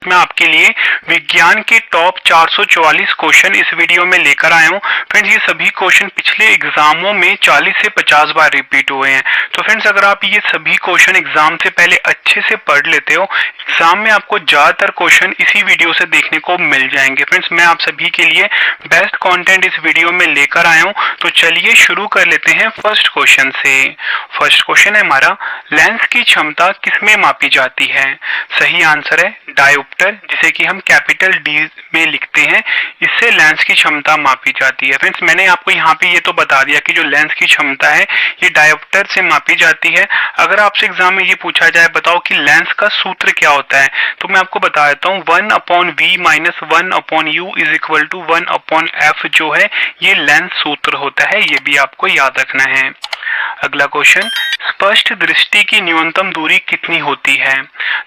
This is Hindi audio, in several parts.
मैं आपके लिए विज्ञान के टॉप 444 क्वेश्चन इस वीडियो में लेकर आया हूँ। फ्रेंड्स, ये सभी क्वेश्चन पिछले एग्जामों में 40 से 50 बार रिपीट हुए हैं। तो फ्रेंड्स, अगर आप ये सभी क्वेश्चन एग्जाम से पहले अच्छे से पढ़ लेते हो, एग्जाम में आपको ज्यादातर क्वेश्चन इसी वीडियो से देखने को मिल जाएंगे। फ्रेंड्स, मैं आप सभी के लिए बेस्ट कंटेंट इस वीडियो में लेकर आया हूँ। तो चलिए शुरू कर लेते हैं फर्स्ट क्वेश्चन से। फर्स्ट क्वेश्चन है हमारा, लेंस की क्षमता किसमें मापी जाती है? सही आंसर है डायोप्टर, जिसे कि हम कैपिटल डी में लिखते हैं। इससे लेंस की क्षमता मापी जाती है। फ्रेंड्स, मैंने आपको यहाँ पे ये तो बता दिया कि जो लेंस की क्षमता है ये डायोप्टर से मापी जाती है। अगर आपसे एग्जाम में ये पूछा जाए बताओ कि लेंस का सूत्र क्या होता है, तो मैं आपको बता देता हूँ 1/v minus 1/u is equal to 1/f जो है ये लेंस सूत्र होता है। ये भी आपको याद रखना है। अगला क्वेश्चन, स्पष्ट दृष्टि की न्यूनतम दूरी कितनी होती है?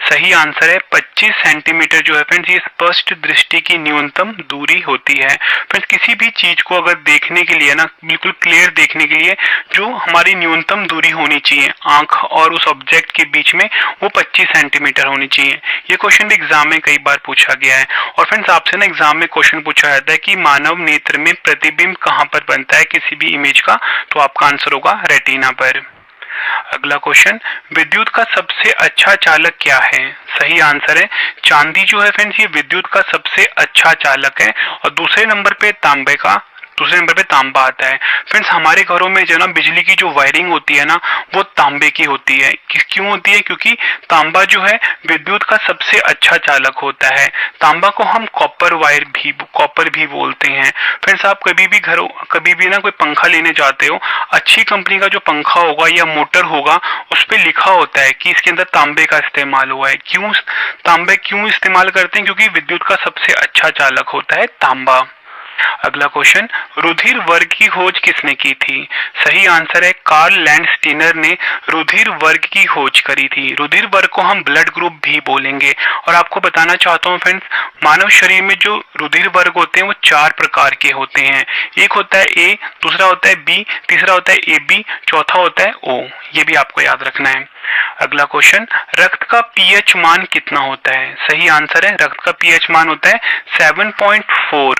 सही आंसर है 25 सेंटीमीटर जो है फ्रेंड्स ये स्पष्ट दृष्टि की न्यूनतम दूरी होती है। फ्रेंड्स, किसी भी चीज को अगर देखने के लिए ना बिल्कुल क्लियर देखने के लिए जो हमारी न्यूनतम दूरी होनी चाहिए आंख और उस ऑब्जेक्ट के बीच में, वो 25 सेंटीमीटर होनी चाहिए। ये क्वेश्चन भी एग्जाम में कई बार पूछा गया है। और फ्रेंड्स, आपसे ना एग्जाम में क्वेश्चन पूछा जाता है कि मानव नेत्र में प्रतिबिंब कहाँ पर बनता है किसी भी इमेज का, तो आपका आंसर होगा रेटिना पर। अगला क्वेश्चन, विद्युत का सबसे अच्छा चालक क्या है? सही आंसर है चांदी जो है फ्रेंड्स ये विद्युत का सबसे अच्छा चालक है। और दूसरे नंबर पे तांबा आता है। फ्रेंड्स, हमारे घरों में जो ना बिजली की जो वायरिंग होती है ना वो तांबे की होती है। क्यों होती है? क्योंकि तांबा जो है विद्युत का सबसे अच्छा चालक होता है। तांबा को हम कॉपर भी बोलते हैं। फ्रेंड्स, आप कभी भी ना कोई पंखा लेने जाते हो, अच्छी कंपनी का जो पंखा होगा या मोटर होगा उस पर लिखा होता है कि इसके अंदर तांबे का इस्तेमाल हुआ है। तांबे क्यों इस्तेमाल करते हैं? क्योंकि विद्युत का सबसे अच्छा चालक होता है तांबा। अगला क्वेश्चन, रुधिर वर्ग की खोज किसने की थी? सही आंसर है कार्ल लैंडस्टीनर ने रुधिर वर्ग की खोज करी थी। रुधिर वर्ग को हम ब्लड ग्रुप भी बोलेंगे। और आपको बताना चाहता हूँ फ्रेंड्स, मानव शरीर में जो रुधिर वर्ग होते हैं वो 4 प्रकार के होते हैं। एक होता है ए, दूसरा होता है बी, तीसरा होता है ए बी, चौथा होता है ओ। ये भी आपको याद रखना है। अगला क्वेश्चन, रक्त का पीएच मान कितना होता है? सही आंसर है रक्त का पीएच मान होता है 7.4।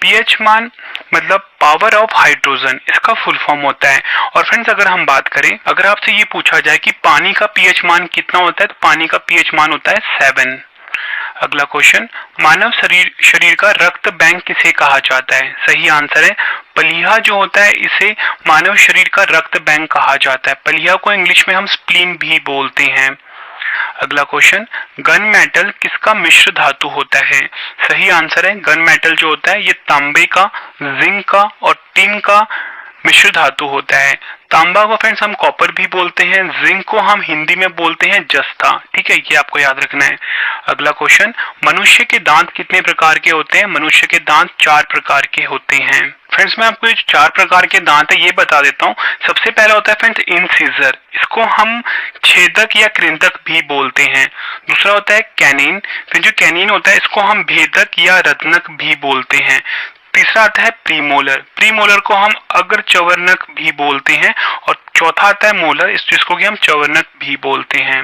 पीएच मान मतलब पावर ऑफ हाइड्रोजन, इसका फुल फॉर्म होता है। और फ्रेंड्स, अगर हम बात करें, अगर आपसे ये पूछा जाए कि पानी का पीएच मान कितना होता है, तो पानी का पीएच मान होता है 7। अगला क्वेश्चन, मानव शरीर का रक्त बैंक किसे कहा जाता है? सही आंसर है पलिया जो होता है इसे मानव शरीर का रक्त बैंक कहा जाता है। पलिया को इंग्लिश में हम स्प्लीन भी बोलते हैं। अगला क्वेश्चन, गन मेटल किसका मिश्र धातु होता है? सही आंसर है गन मेटल जो होता है ये तांबे का, जिंक का और टिन का मिश्र धातु होता है। तांबा को फ्रेंड्स हम कॉपर भी बोलते हैं, जिंक को हम हिंदी में बोलते हैं जस्ता। ठीक है, ये आपको याद रखना है। अगला क्वेश्चन, मनुष्य के दांत कितने प्रकार के होते हैं? मनुष्य के दांत 4 प्रकार के होते हैं। फ्रेंड्स, मैं आपको ये 4 प्रकार के दांत है ये बता देता हूँ। सबसे पहला होता है फ्रेंड्स इंसिजर, इसको हम छेदक या कृंतक भी बोलते हैं। दूसरा होता है कैनिन, फिर जो कैनिन होता है इसको हम भेदक या रत्नक भी बोलते हैं। तीसरा आता है प्रीमोलर, प्रीमोलर को हम अग्रचवर्णक भी बोलते हैं। और चौथा आता है मोलर, जिसको कि हम चवर्णक भी बोलते हैं।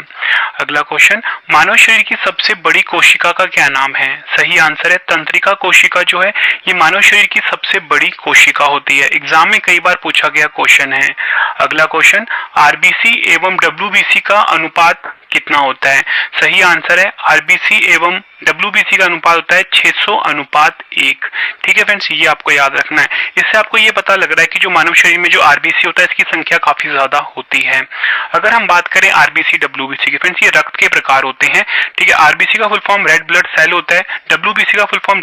अगला क्वेश्चन, मानव शरीर की सबसे बड़ी कोशिका का क्या नाम है? सही आंसर है तंत्रिका कोशिका जो है ये मानव शरीर की सबसे बड़ी कोशिका होती है। एग्जाम में कई बार पूछा गया क्वेश्चन है। अगला क्वेश्चन, आरबीसी एवं डब्ल्यूबीसी का अनुपात कितना होता है? सही आंसर है आरबीसी एवं डब्ल्यूबीसी का अनुपात होता है 600:1। ठीक है फ्रेंड्स, ये आपको याद रखना है। इससे आपको ये पता लग रहा है कि जो मानव शरीर में जो आरबीसी होता है इसकी संख्या काफी ज्यादा होती है। अगर हम बात करें आरबीसी डब्ल्यूबीसी की, फ्रेंड्स ये रक्त के प्रकार होते हैं। ठीक है, आरबीसी का full form red blood cell होता है, डब्ल्यूबीसी का full form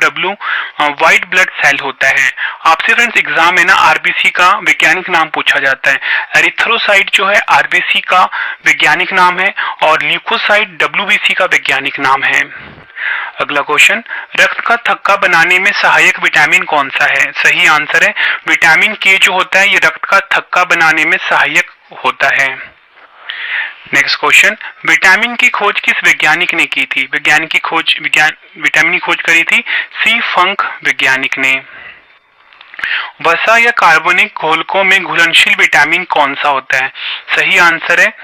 white blood cell होता है। आपसे फ्रेंड्स एग्जाम में ना आरबीसी का वैज्ञानिक नाम पूछा जाता है। एरिथ्रोसाइट जो है आरबीसी का वैज्ञानिक नाम है और ल्यूकोसाइट डब्ल्यूबीसी का वैज्ञानिक नाम है। अगला क्वेश्चन, रक्त का थक्का बनाने में सहायक विटामिन कौन सा है? सही आंसर है विटामिन के जो होता है ये रक्त का थक्का बनाने में सहायक होता है। नेक्स्ट क्वेश्चन, विटामिन की खोज किस वैज्ञानिक ने की थी? विटामिन की खोज करी थी सी फंक वैज्ञानिक ने। वसा या कार्बनिक घोलकों में घुलनशील विटामिन कौन सा होता है? सही आंसर है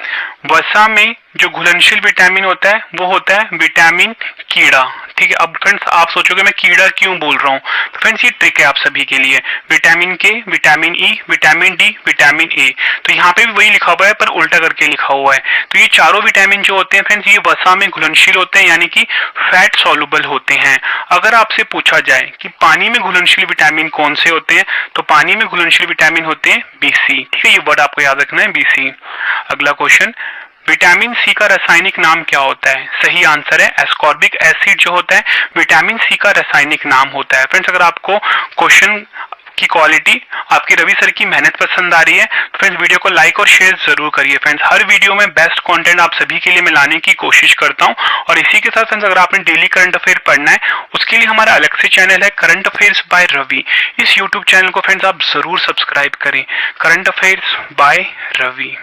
वसा में जो घुलनशील विटामिन होता है वो होता है विटामिन कीड़ा। ठीक है, अब फ्रेंड्स आप सोचोगे मैं कीड़ा क्यों बोल रहा हूँ, तो फ्रेंड्स ये ट्रिक है आप सभी के लिए। विटामिन के, vitamin E, vitamin D, vitamin A, तो यहाँ पे भी वही लिखा हुआ है पर उल्टा करके लिखा हुआ है। तो ये चारों विटामिन जो होते हैं फ्रेंड्स ये वसा में घुलनशील होते हैं, यानी कि फैट सॉल्युबल होते हैं। अगर आपसे पूछा जाए कि पानी में घुलनशील विटामिन कौन से होते हैं, तो पानी में घुलनशील विटामिन होते हैं बीसी। ठीक है, ये वर्ड आपको याद रखना है, बीसी। अगला क्वेश्चन, विटामिन सी का रासायनिक नाम क्या होता है? सही आंसर है एस्कॉर्बिक एसिड जो होता है विटामिन सी का रासायनिक नाम होता है। फ्रेंड्स अगर आपको क्वेश्चन की क्वालिटी, आपकी रवि सर की मेहनत पसंद आ रही है तो फ्रेंड्स वीडियो को लाइक और शेयर जरूर करिए। फ्रेंड्स हर वीडियो में बेस्ट कंटेंट आप सभी के लिए मैं लाने की कोशिश करता हूं। और इसी के साथ फ्रेंड्स अगर आपने डेली करंट अफेयर पढ़ना है उसके लिए हमारा अलग से चैनल है करंट अफेयर्स बाय रवि। इस यूट्यूब चैनल को फ्रेंड्स आप जरूर सब्सक्राइब करें, करंट अफेयर्स बाय रवि।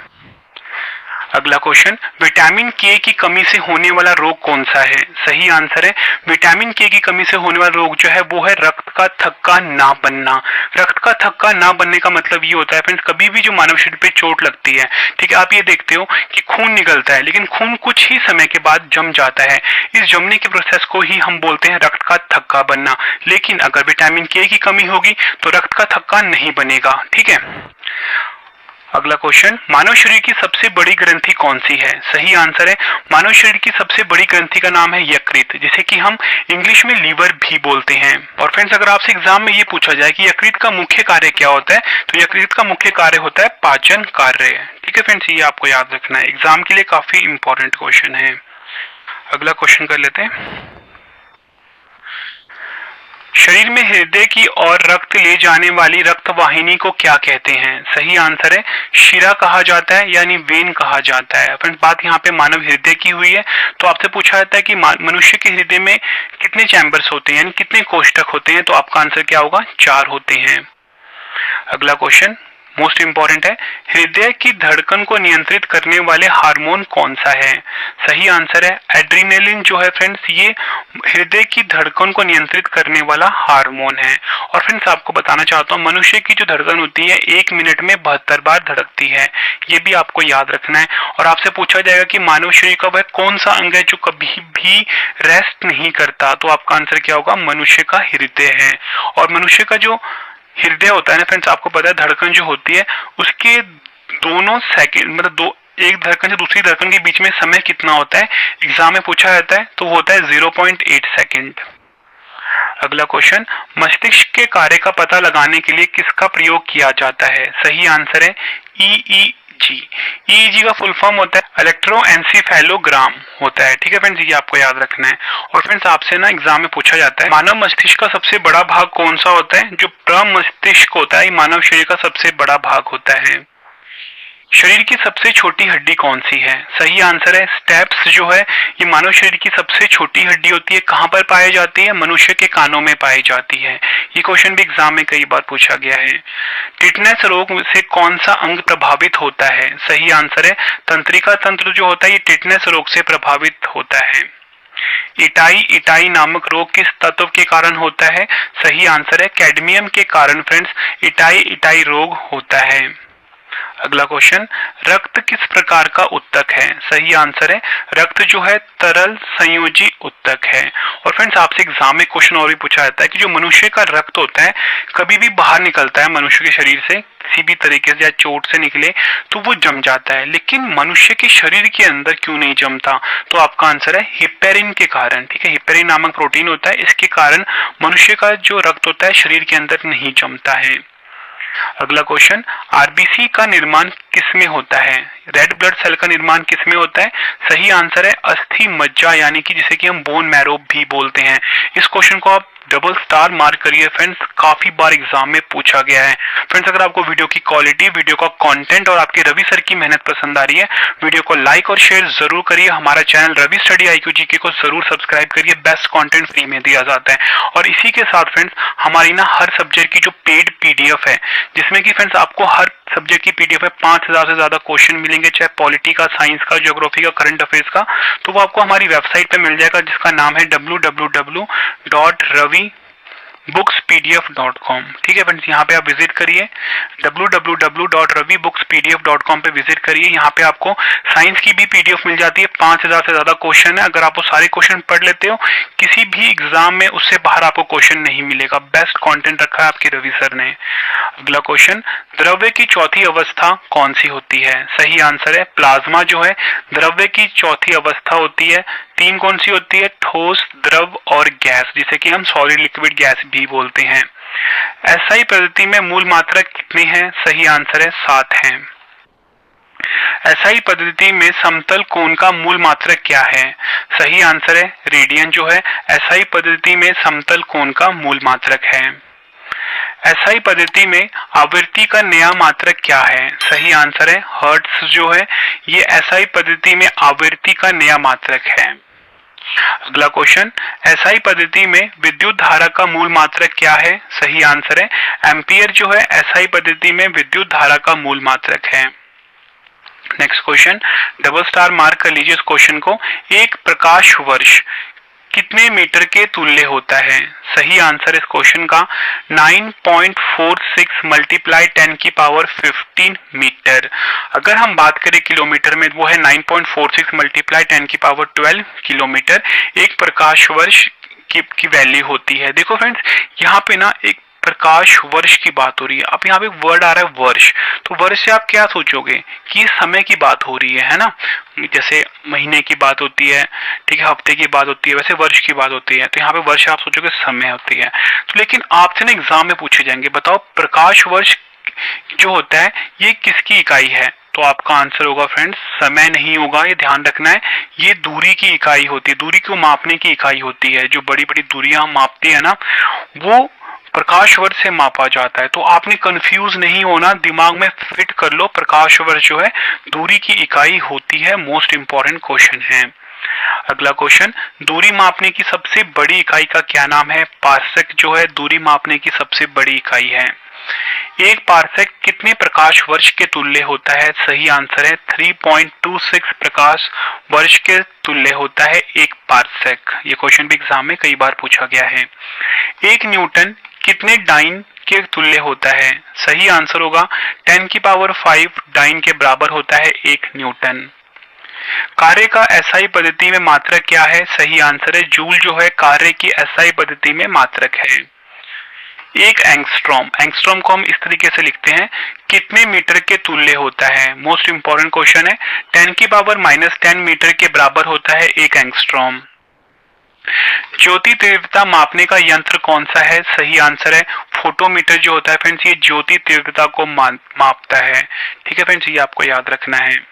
अगला क्वेश्चन, विटामिन के की कमी से होने वाला रोग कौन सा है? सही आंसर है विटामिन के की कमी से होने वाला रोग जो है वो है रक्त का थक्का ना बनना। रक्त का थक्का ना बनने का मतलब ये होता है फ्रेंड्स कभी भी जो मानव शरीर पे चोट लगती है, ठीक है, आप ये देखते हो कि खून निकलता है लेकिन खून कुछ ही समय के बाद जम जाता है। इस जमने के प्रोसेस को ही हम बोलते हैं रक्त का थक्का बनना। लेकिन अगर विटामिन के की कमी होगी तो रक्त का थक्का नहीं बनेगा। ठीक है, अगला क्वेश्चन, मानव शरीर की सबसे बड़ी ग्रंथि कौन सी है? सही आंसर है मानव शरीर की सबसे बड़ी ग्रंथि का नाम है यकृत, जिसे कि हम इंग्लिश में लीवर भी बोलते हैं। और फ्रेंड्स अगर आपसे एग्जाम में ये पूछा जाए कि यकृत का मुख्य कार्य क्या होता है, तो यकृत का मुख्य कार्य होता है पाचन कार्य। ठीक है फ्रेंड्स, ये आपको याद रखना है, एग्जाम के लिए काफी इंपॉर्टेंट क्वेश्चन है। अगला क्वेश्चन कर लेते हैं, शरीर में हृदय की ओर रक्त ले जाने वाली रक्त वाहिनी को क्या कहते हैं? सही आंसर है शिरा कहा जाता है, यानी वेन कहा जाता है। फ्रेंड्स बात यहाँ पे मानव हृदय की हुई है, तो आपसे पूछा जाता है कि मनुष्य के हृदय में कितने चैम्बर्स होते हैं, यानी कितने कोष्ठक होते हैं, तो आपका आंसर क्या होगा? 4 होते हैं। अगला क्वेश्चन मोस्ट इंपॉर्टेंट है, हृदय की धड़कन को नियंत्रित करने वाले हार्मोन कौन सा है? सही आंसर है एड्रेनालिन जो है फ्रेंड्स ये हृदय की धड़कन को नियंत्रित करने वाला हार्मोन है। और फ्रेंड्स आपको बताना चाहता हूँ मनुष्य की जो धड़कन होती है 1 मिनट में 72 बार धड़कती है, ये भी आपको याद रखना है। और आपसे पूछा जाएगा कि मानव शरीर का वह कौन सा अंग है जो कभी भी रेस्ट नहीं करता, तो आपका आंसर क्या होगा? मनुष्य का हृदय है। और मनुष्य का जो हृदय होता है ना फ्रेंड्स, आपको पता है धड़कन जो होती है उसके दोनों सेकंड मतलब एक धड़कन से दूसरी धड़कन के बीच में समय कितना होता है, एग्जाम में पूछा जाता है, तो वो होता है 0.8 सेकंड। अगला क्वेश्चन, मस्तिष्क के कार्य का पता लगाने के लिए किसका प्रयोग किया जाता है? सही आंसर है ईईजी। ईईजी का फुल फॉर्म होता है इलेक्ट्रोएन्सेफेलोग्राम होता है। ठीक है फ्रेंड्स, ये आपको याद रखना है। और फ्रेंड्स आपसे ना एग्जाम में पूछा जाता है मानव मस्तिष्क का सबसे बड़ा भाग कौन सा होता है? जो प्रमस्तिष्क होता है मानव शरीर का सबसे बड़ा भाग होता है। शरीर की सबसे छोटी हड्डी कौन सी है? सही आंसर है स्टेप्स जो है ये मानव शरीर की सबसे छोटी हड्डी होती है। कहां पर पाई जाती है? मनुष्य के कानों में पाई जाती है। ये क्वेश्चन भी एग्जाम में कई बार पूछा गया है। टिटनेस रोग से कौन सा अंग प्रभावित होता है? सही आंसर है तंत्रिका तंत्र जो होता है ये टिटनेस रोग से प्रभावित होता है। इटाई नामक रोग किस तत्व के कारण होता है? सही आंसर है कैडमियम के कारण फ्रेंड्स इटाई रोग होता है। अगला क्वेश्चन, रक्त किस प्रकार का उत्तक है? सही आंसर है रक्त जो है तरल संयोजी उत्तक है। और फ्रेंड्स आपसे एग्जाम में क्वेश्चन और भी पूछा जाता है कि जो मनुष्य का रक्त होता है कभी भी बाहर निकलता है मनुष्य के शरीर से किसी भी तरीके से या चोट से निकले तो वो जम जाता है, लेकिन मनुष्य के शरीर के अंदर क्यों नहीं जमता? तो आपका आंसर है हिपेरिन के कारण। ठीक है, हिपेरिन नामक प्रोटीन होता है, इसके कारण मनुष्य का जो रक्त होता है शरीर के अंदर नहीं जमता है। अगला क्वेश्चन, आरबीसी का निर्माण किसमें होता है? रेड ब्लड सेल का निर्माण किसमें होता है? सही आंसर है अस्थि मज्जा, यानी कि जिसे कि हम बोन मैरो भी बोलते हैं। इस क्वेश्चन को आप डबल स्टार मार्क करिए फ्रेंड्स, काफी बार एग्जाम में पूछा गया है। फ्रेंड्स अगर आपको वीडियो की क्वालिटी, वीडियो का कंटेंट और आपके रवि सर की मेहनत पसंद आ रही है, वीडियो को लाइक और शेयर जरूर करिए। हमारा channel Ravi study IQ GK को जरूर सब्सक्राइब करिए, बेस्ट कंटेंट फ्री में दिया जाता है। और इसी के साथ फ्रेंड्स हमारी ना हर सब्जेक्ट की जो पेड PDF है, जिसमें कि फ्रेंड्स आपको हर सब्जेक्ट की PDF है 5000 से ज्यादा क्वेश्चन मिलेंगे, चाहे पॉलिटी का, साइंस का, ज्योग्राफी का, करंट अफेयर्स का, तो वो आपको हमारी वेबसाइट पे मिल जाएगा जिसका नाम है www.ravi www.ravibooks.pdf.com। ठीक है फ्रेंड्स, यहाँ पे आप विजिट करिए, www.ravibooks.pdf.com पे विजिट करिए। यहाँ पे आपको साइंस की भी पीडीएफ मिल जाती है, 5000 से ज्यादा क्वेश्चन है। अगर आप वो सारे क्वेश्चन पढ़ लेते हो, किसी भी एग्जाम में उससे बाहर आपको क्वेश्चन नहीं मिलेगा। बेस्ट कंटेंट रखा है आपके रवि सर ने। अगला क्वेश्चन, द्रव्य की चौथी अवस्था कौन सी होती है? सही आंसर है प्लाज्मा जो है द्रव्य की चौथी अवस्था होती है। तीन कौन सी होती है? ठोस, द्रव और गैस, जिसे कि हम सॉलिड लिक्विड गैस भी बोलते हैं। एसआई पद्धति में मूल मात्रक कितनी है? सही आंसर है 7 है। एसआई पद्धति में समतल कोण का मूल मात्रक क्या है? सही आंसर है रेडियन जो है एसआई पद्धति में समतल कोण का मूल मात्रक है। एसआई पद्धति में आवृत्ति का नया मात्रक क्या है? सही आंसर है हर्ट्ज जो है ये एसआई पद्धति में आवृत्ति का नया मात्रक है। अगला क्वेश्चन, एसआई पद्धति में विद्युत धारा का मूल मात्रक क्या है? सही आंसर है एम्पियर जो है एसआई पद्धति में विद्युत धारा का मूल मात्रक है। Next question, double star mark कर लीजिए इस क्वेश्चन को। एक प्रकाश वर्ष कितने मीटर के तुल्य होता है? सही आंसर इस क्वेश्चन का 9.46 मल्टीप्लाई 10 की पावर 15 मीटर। अगर हम बात करें किलोमीटर में, वो है 9.46 मल्टीप्लाई 10 की पावर 12 किलोमीटर एक प्रकाश वर्ष की वैल्यू होती है। देखो फ्रेंड्स, यहाँ पे ना एक प्रकाश वर्ष की बात हो रही है। अब यहाँ पे वर्ड आ रहा है वर्ष, तो वर्ष से आप क्या सोचोगे कि समय की बात हो रही है ना? जैसे महीने की बात होती है, ठीक है, हफ्ते की बात होती है, वैसे वर्ष की बात होती है। तो यहाँ पे वर्ष आप सोचोगे समय होती है। तो लेकिन आपसे ना एग्जाम में पूछे जाएंगे, बताओ प्रकाश वर्ष जो होता है ये किसकी इकाई है? तो आपका आंसर होगा फ्रेंड्स समय नहीं होगा, ये ध्यान रखना है। ये दूरी की इकाई होती है, दूरी को मापने की इकाई होती है। जो बड़ी बड़ी दूरियां हम मापते हैं ना, वो प्रकाश वर्ष से मापा जाता है। तो आपने कंफ्यूज नहीं होना, दिमाग में फिट कर लो, प्रकाश वर्ष जो है दूरी की इकाई होती है। मोस्ट इंपॉर्टेंट क्वेश्चन है। अगला क्वेश्चन, दूरी मापने की सबसे बड़ी इकाई का क्या नाम है? पार्सेक जो है दूरी मापने की सबसे बड़ी इकाई है। एक पार्सेक कितने प्रकाश वर्ष के तुल्य होता है? सही आंसर है 3.26 प्रकाश वर्ष के तुल्य होता है एक पार्सेक। ये क्वेश्चन भी एग्जाम में कई बार पूछा गया है। एक न्यूटन कितने डाइन के तुल्य होता है? सही आंसर होगा 10 की पावर 5 डाइन के बराबर होता है एक न्यूटन। कार्य का एसआई पद्धति में मात्रक क्या है? सही आंसर है जूल जो है कार्य की एसआई पद्धति में मात्रक है। एक एंगस्ट्रॉम, एंगस्ट्रॉम को हम इस तरीके से लिखते हैं, कितने मीटर के तुल्य होता है? मोस्ट इंपॉर्टेंट क्वेश्चन है। 10 की पावर -10 मीटर के बराबर होता है एक एंगस्ट्रॉम। ज्योति तीव्रता मापने का यंत्र कौन सा है? सही आंसर है फोटोमीटर जो होता है फ्रेंड्स, ये ज्योति तीव्रता को मापता है। ठीक है फ्रेंड्स, ये आपको याद रखना है।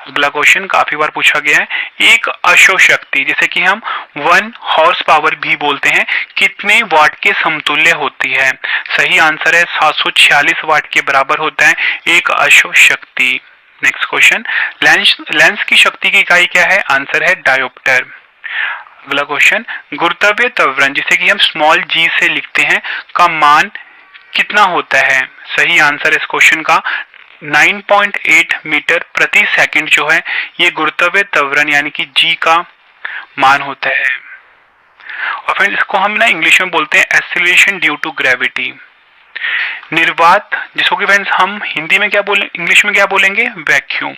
अगला क्वेश्चन काफी बार पूछा गया है, एक अश्व शक्ति जिसे कि हम 1 हॉर्स पावर भी बोलते हैं कितने वाट के समतुल्य होती है? सही आंसर है 746 वाट के बराबर होता है एक अश्व शक्ति। नेक्स्ट क्वेश्चन, लेंस की शक्ति की इकाई क्या है? आंसर है डायोप्टर। अगला क्वेश्चन, गुरुत्वीय त्वरण जिसे कि हम स्मॉल जी से लिखते हैं का मान कितना होता है? सही आंसर इस क्वेश्चन का 9.8 मीटर प्रति सेकंड जो है ये गुरुत्वीय त्वरण यानी कि जी का मान होता है। और फ्रेंड्स इसको हम ना इंग्लिश में बोलते हैं एक्सीलरेशन ड्यू टू ग्रेविटी। निर्वात जिसको कि फ्रेंड्स हम हिंदी में क्या बोले, इंग्लिश में क्या बोलेंगे? वैक्यूम।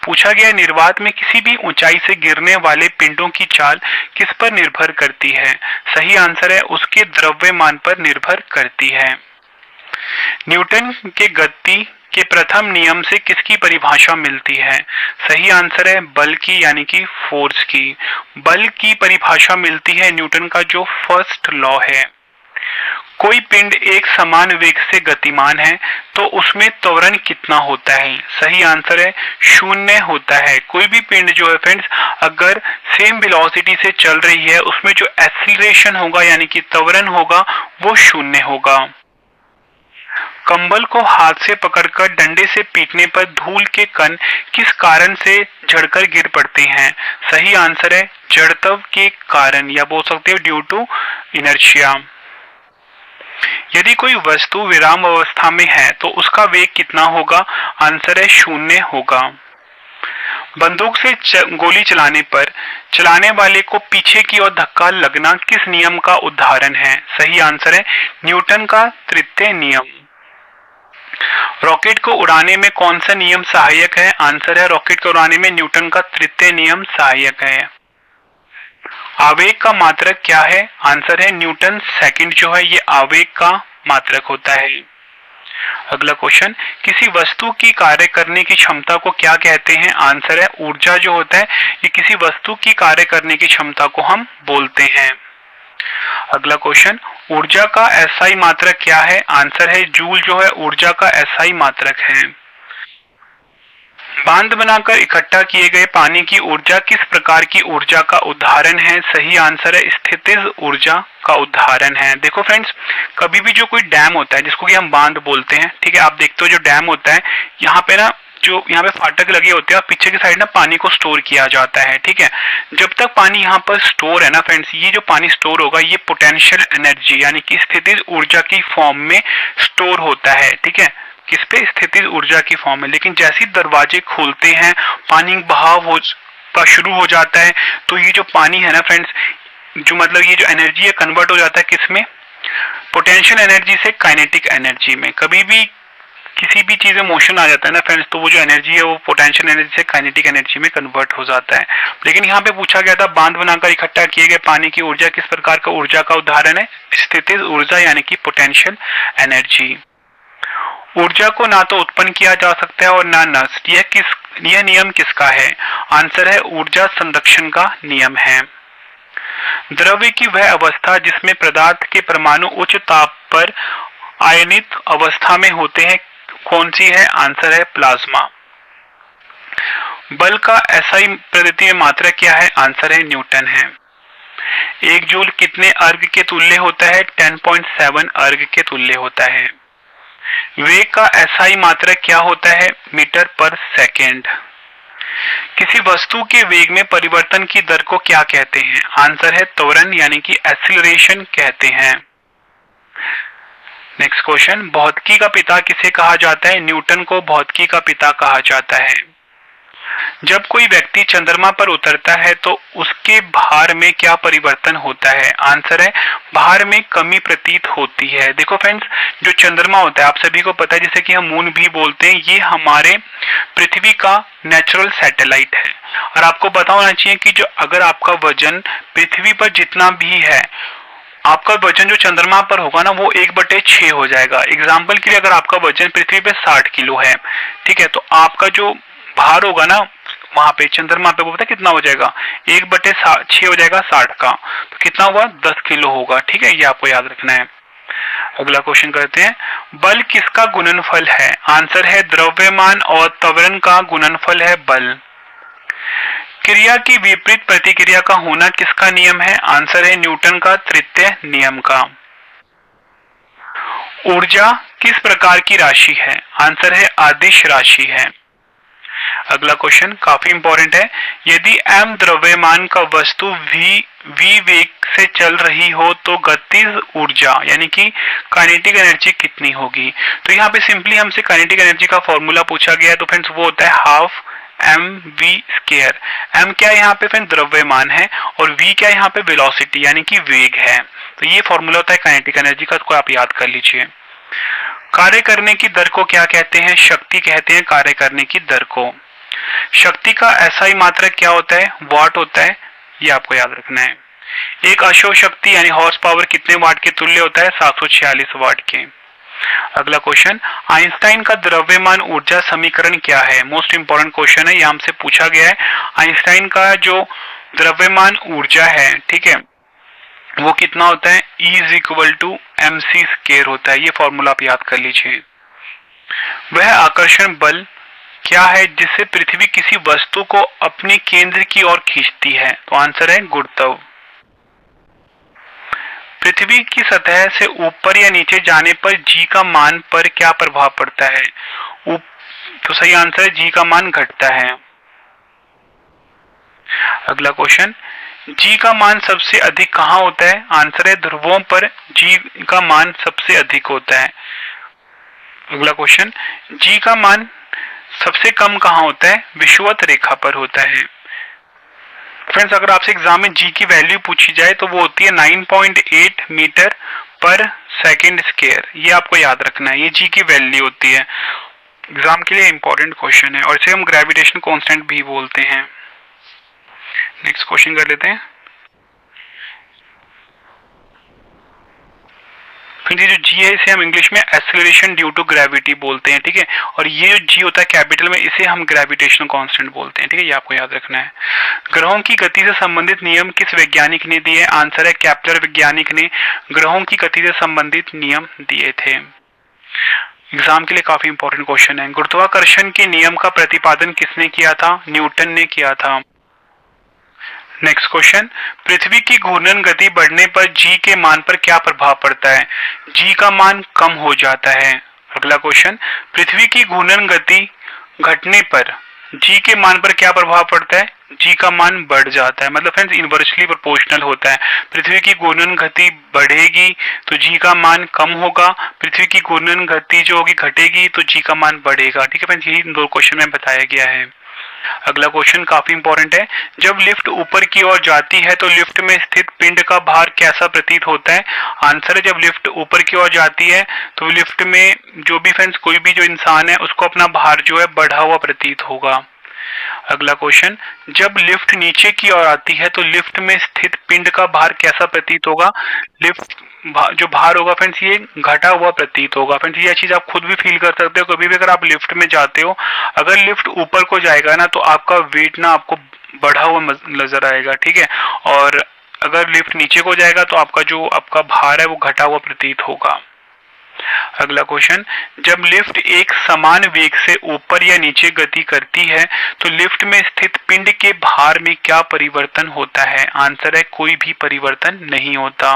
पूछा गया निर्वात में किसी भी ऊंचाई से गिरने वाले पिंडों की चाल किस पर निर्भर करती है? सही आंसर है उसके द्रव्यमान पर निर्भर करती है। न्यूटन के गति के प्रथम नियम से किसकी परिभाषा मिलती है? सही आंसर है बल की यानी कि फोर्स की। बल की परिभाषा मिलती है न्यूटन का जो फर्स्ट लॉ है। कोई पिंड एक समान वेग से गतिमान है तो उसमें त्वरण कितना होता है? सही आंसर है 0 होता है। कोई भी पिंड जो है फ्रेंड्स अगर सेम वेलोसिटी से चल रही है उसमें जो एक्सीलरेशन होगा यानी कि त्वरण होगा वो 0 होगा। कंबल को हाथ से पकड़कर डंडे से पीटने पर धूल के कण किस कारण से झड़कर गिर पड़ते हैं? सही आंसर है जड़त्व के कारण या बोल सकते हो ड्यू टू इनर्शिया। यदि कोई वस्तु विराम अवस्था में है तो उसका वेग कितना होगा? आंसर है 0 होगा। बंदूक से गोली चलाने पर चलाने वाले को पीछे की ओर धक्का लगना किस नियम का उदाहरण है? सही आंसर है न्यूटन का तृतीय नियम। रॉकेट को उड़ाने में कौन सा नियम सहायक है? आंसर है रॉकेट को उड़ाने में न्यूटन का तृतीय नियम सहायक है। आवेग का मात्रक क्या है? आंसर है न्यूटन सेकंड जो है ये आवेग का मात्रक होता है। अगला क्वेश्चन, किसी वस्तु की कार्य करने की क्षमता को क्या कहते हैं? आंसर है ऊर्जा जो होता है ये किसी वस्तु की कार्य करने की क्षमता को हम बोलते हैं। अगला क्वेश्चन, ऊर्जा का एसआई मात्रक क्या है? आंसर है जूल जो है ऊर्जा का एसआई मात्रक है। बांध बनाकर इकट्ठा किए गए पानी की ऊर्जा किस प्रकार की ऊर्जा का उदाहरण है? सही आंसर है स्थितिज ऊर्जा का उदाहरण है। देखो फ्रेंड्स, कभी भी जो कोई डैम होता है जिसको कि हम बांध बोलते हैं, ठीक है, आप देखते हो जो डैम होता है यहाँ पे ना जो यहाँ पे फाटक लगे होते हैं और पीछे की साइड ना पानी को स्टोर किया जाता है, ठीक है। जब तक पानी यहाँ पर स्टोर है ना फ्रेंड्स, ये जो पानी स्टोर होगा ये पोटेंशियल एनर्जी यानी कि स्थितिज ऊर्जा की फॉर्म में स्टोर होता है, ठीक है, किस पे? स्थितिज ऊर्जा की फॉर्म में। लेकिन जैसे ही दरवाजे खोलते हैं पानी बहाव हो का शुरू हो जाता है तो ये जो पानी है ना फ्रेंड्स, जो मतलब ये जो एनर्जी है कन्वर्ट हो जाता है किसमें? पोटेंशियल एनर्जी से काइनेटिक एनर्जी में। कभी भी किसी भी चीज में मोशन आ जाता है ना फ्रेंड्स तो वो जो एनर्जी है वो पोटेंशियल एनर्जी से काइनेटिक एनर्जी में कन्वर्ट हो जाता है। लेकिन यहाँ पे पूछा गया था बांध बनाकर इकट्ठा किए गए पानी की ऊर्जा किस प्रकार का ऊर्जा का उदाहरण है? स्थितिज ऊर्जा यानी कि पोटेंशियल एनर्जी। ऊर्जा को ना तो उत्पन्न किया जा सकता है और ना नष्ट। यह नियम किसका है? आंसर है ऊर्जा संरक्षण का नियम है। द्रव्य की वह अवस्था जिसमें पदार्थ के परमाणु उच्च ताप पर आयनित अवस्था में होते हैं कौन सी है? आंसर है प्लाज्मा। बल का एसआई पद्धति में मात्रक क्या है? आंसर है न्यूटन है। एक जूल कितने अर्ग के तुल्य होता है? 10.7 अर्ग के तुल्य होता है। वेग का एसआई मात्रक क्या होता है? मीटर पर सेकेंड। किसी वस्तु के वेग में परिवर्तन की दर को क्या कहते हैं? आंसर है त्वरण यानी कि एक्सीलरेशन कहते हैं। नेक्स्ट क्वेश्चन, भौतिकी का पिता किसे कहा जाता है? न्यूटन को भौतिकी का पिता कहा जाता है। जब कोई व्यक्ति चंद्रमा पर उतरता है तो उसके भार में क्या परिवर्तन होता है? आंसर है भार में कमी प्रतीत होती है। देखो फ्रेंड्स, जो चंद्रमा होता है आप सभी को पता है जिसे कि हम मून भी बोलते हैं, ये हमारे पृथ्वी का नेचुरल सैटेलाइट है। और आपको पता होना चाहिए कि जो अगर आपका वजन पृथ्वी पर जितना भी है आपका वजन जो चंद्रमा पर होगा ना वो 1/6 हो जाएगा। एग्जाम्पल के लिए अगर आपका वजन पृथ्वी पे 60 किलो है, ठीक है, तो आपका जो भार होगा ना वहां पे चंद्रमा पे वो पता कितना हो जाएगा? 1/6 हो जाएगा 60 का, तो कितना हुआ? 10 किलो होगा, ठीक है, ये आपको याद रखना है। अगला क्वेश्चन करते हैं, बल किसका गुणनफल है? आंसर है द्रव्यमान और त्वरण का गुणनफल है बल। क्रिया की विपरीत प्रतिक्रिया का होना किसका नियम है? आंसर है न्यूटन का तृतीय नियम का। ऊर्जा किस प्रकार की राशि है? आंसर है अदिश राशि है। अगला क्वेश्चन काफी इंपॉर्टेंट है, यदि m द्रव्यमान का वस्तु v वेग से चल रही हो तो गतिज ऊर्जा यानी कि काइनेटिक एनर्जी कितनी होगी? तो यहाँ पे सिंपली हमसे काइनेटिक एनर्जी का फॉर्मूला पूछा गया है, तो फ्रेंड्स वो होता है हाफ mv²। m क्या है यहाँ पे फ्रेंड्स? द्रव्यमान है, और v क्या है यहाँ पे? वेलोसिटी यानी कि वेग है। तो ये फॉर्मूला होता है काइनेटिक एनर्जी का, इसको आप याद कर लीजिए। कार्य करने की दर को क्या कहते हैं? शक्ति कहते हैं कार्य करने की दर को। शक्ति का एसआई मात्रक क्या होता है? वाट होता है, ये आपको याद रखना है। एक अशोक शक्ति यानी हॉर्स पावर कितने वाट के तुल्य होता है? 746 वाट के। अगला क्वेश्चन, आइंस्टाइन का द्रव्यमान ऊर्जा समीकरण क्या है? मोस्ट इंपॉर्टेंट क्वेश्चन है, ये हमसे पूछा गया है। आइंस्टाइन का जो द्रव्यमान ऊर्जा है, ठीक है, वो कितना होता है? E=mc² होता है। ये फॉर्मूला आप याद कर लीजिए। वह आकर्षण बल क्या है जिससे पृथ्वी किसी वस्तु को अपने केंद्र की ओर खींचती है? तो आंसर है गुरुत्व। पृथ्वी की सतह से ऊपर या नीचे जाने पर जी का मान पर क्या प्रभाव पड़ता है? तो सही आंसर है जी का मान घटता है। अगला क्वेश्चन, जी का मान सबसे अधिक कहाँ होता है? आंसर है ध्रुवों पर जी का मान सबसे अधिक होता है। अगला क्वेश्चन, जी का मान सबसे कम कहाँ होता है? विषुवत रेखा पर होता है। फ्रेंड्स, अगर आपसे एग्जाम में जी की वैल्यू पूछी जाए तो वो होती है 9.8 मीटर पर सेकेंड स्क्वायर। ये आपको याद रखना है, ये जी की वैल्यू होती है। एग्जाम के लिए इंपॉर्टेंट क्वेश्चन है और इसे हम ग्रेविटेशन कांस्टेंट भी बोलते हैं। नेक्स्ट क्वेश्चन कर लेते हैं। फिर ये जो जी है इसे हम इंग्लिश में एक्सेलरेशन ड्यू टू ग्रेविटी बोलते हैं, ठीक है। और ये जो जी होता है कैपिटल में, इसे हम ग्रेविटेशनल कांस्टेंट बोलते हैं, ठीक है। ये आपको याद रखना है। ग्रहों की गति से संबंधित नियम किस वैज्ञानिक ने दिए? आंसर है केपलर वैज्ञानिक ने ग्रहों की गति से संबंधित नियम दिए थे। एग्जाम के लिए काफी इंपॉर्टेंट क्वेश्चन है। गुरुत्वाकर्षण के नियम का प्रतिपादन किसने किया था? न्यूटन ने किया था। नेक्स्ट क्वेश्चन, पृथ्वी की घूर्णन गति बढ़ने पर जी के मान पर क्या प्रभाव पड़ता है? जी का मान कम हो जाता है। अगला क्वेश्चन, पृथ्वी की घूर्णन गति घटने पर जी के मान पर क्या प्रभाव पड़ता है? जी का मान बढ़ जाता है। मतलब फ्रेंड्स इनवर्सली प्रोपोर्शनल होता है। पृथ्वी की घूर्णन गति बढ़ेगी तो जी का मान कम होगा, पृथ्वी की घूर्णन गति जो होगी घटेगी तो जी का मान बढ़ेगा, ठीक है फ्रेंड्स। यही इन दो क्वेश्चन में बताया गया है। अगला क्वेश्चन काफी इंपॉर्टेंट है। जब लिफ्ट ऊपर की ओर जाती है तो लिफ्ट में स्थित पिंड का भार कैसा प्रतीत होता है? आंसर है जब लिफ्ट ऊपर की ओर जाती है तो लिफ्ट में जो भी फ्रेंड्स कोई भी जो इंसान है उसको अपना भार जो है बढ़ा हुआ प्रतीत होगा। अगला क्वेश्चन, जब लिफ्ट नीचे की ओर आती है तो लिफ्ट में स्थित पिंड का भार कैसा प्रतीत होगा? लिफ्ट जो भार होगा फ्रेंड्स ये घटा हुआ प्रतीत होगा। फ्रेंड्स ये चीज आप खुद भी फील कर सकते हो। कभी भी अगर आप लिफ्ट में जाते हो, अगर लिफ्ट ऊपर को जाएगा ना तो आपका वेट ना आपको बढ़ा हुआ नजर आएगा, ठीक है। और अगर लिफ्ट नीचे को जाएगा तो आपका जो आपका भार है वो घटा हुआ प्रतीत होगा। अगला क्वेश्चन, जब लिफ्ट एक समान वेग से ऊपर या नीचे गति करती है तो लिफ्ट में स्थित पिंड के भार में क्या परिवर्तन होता है? आंसर है कोई भी परिवर्तन नहीं होता।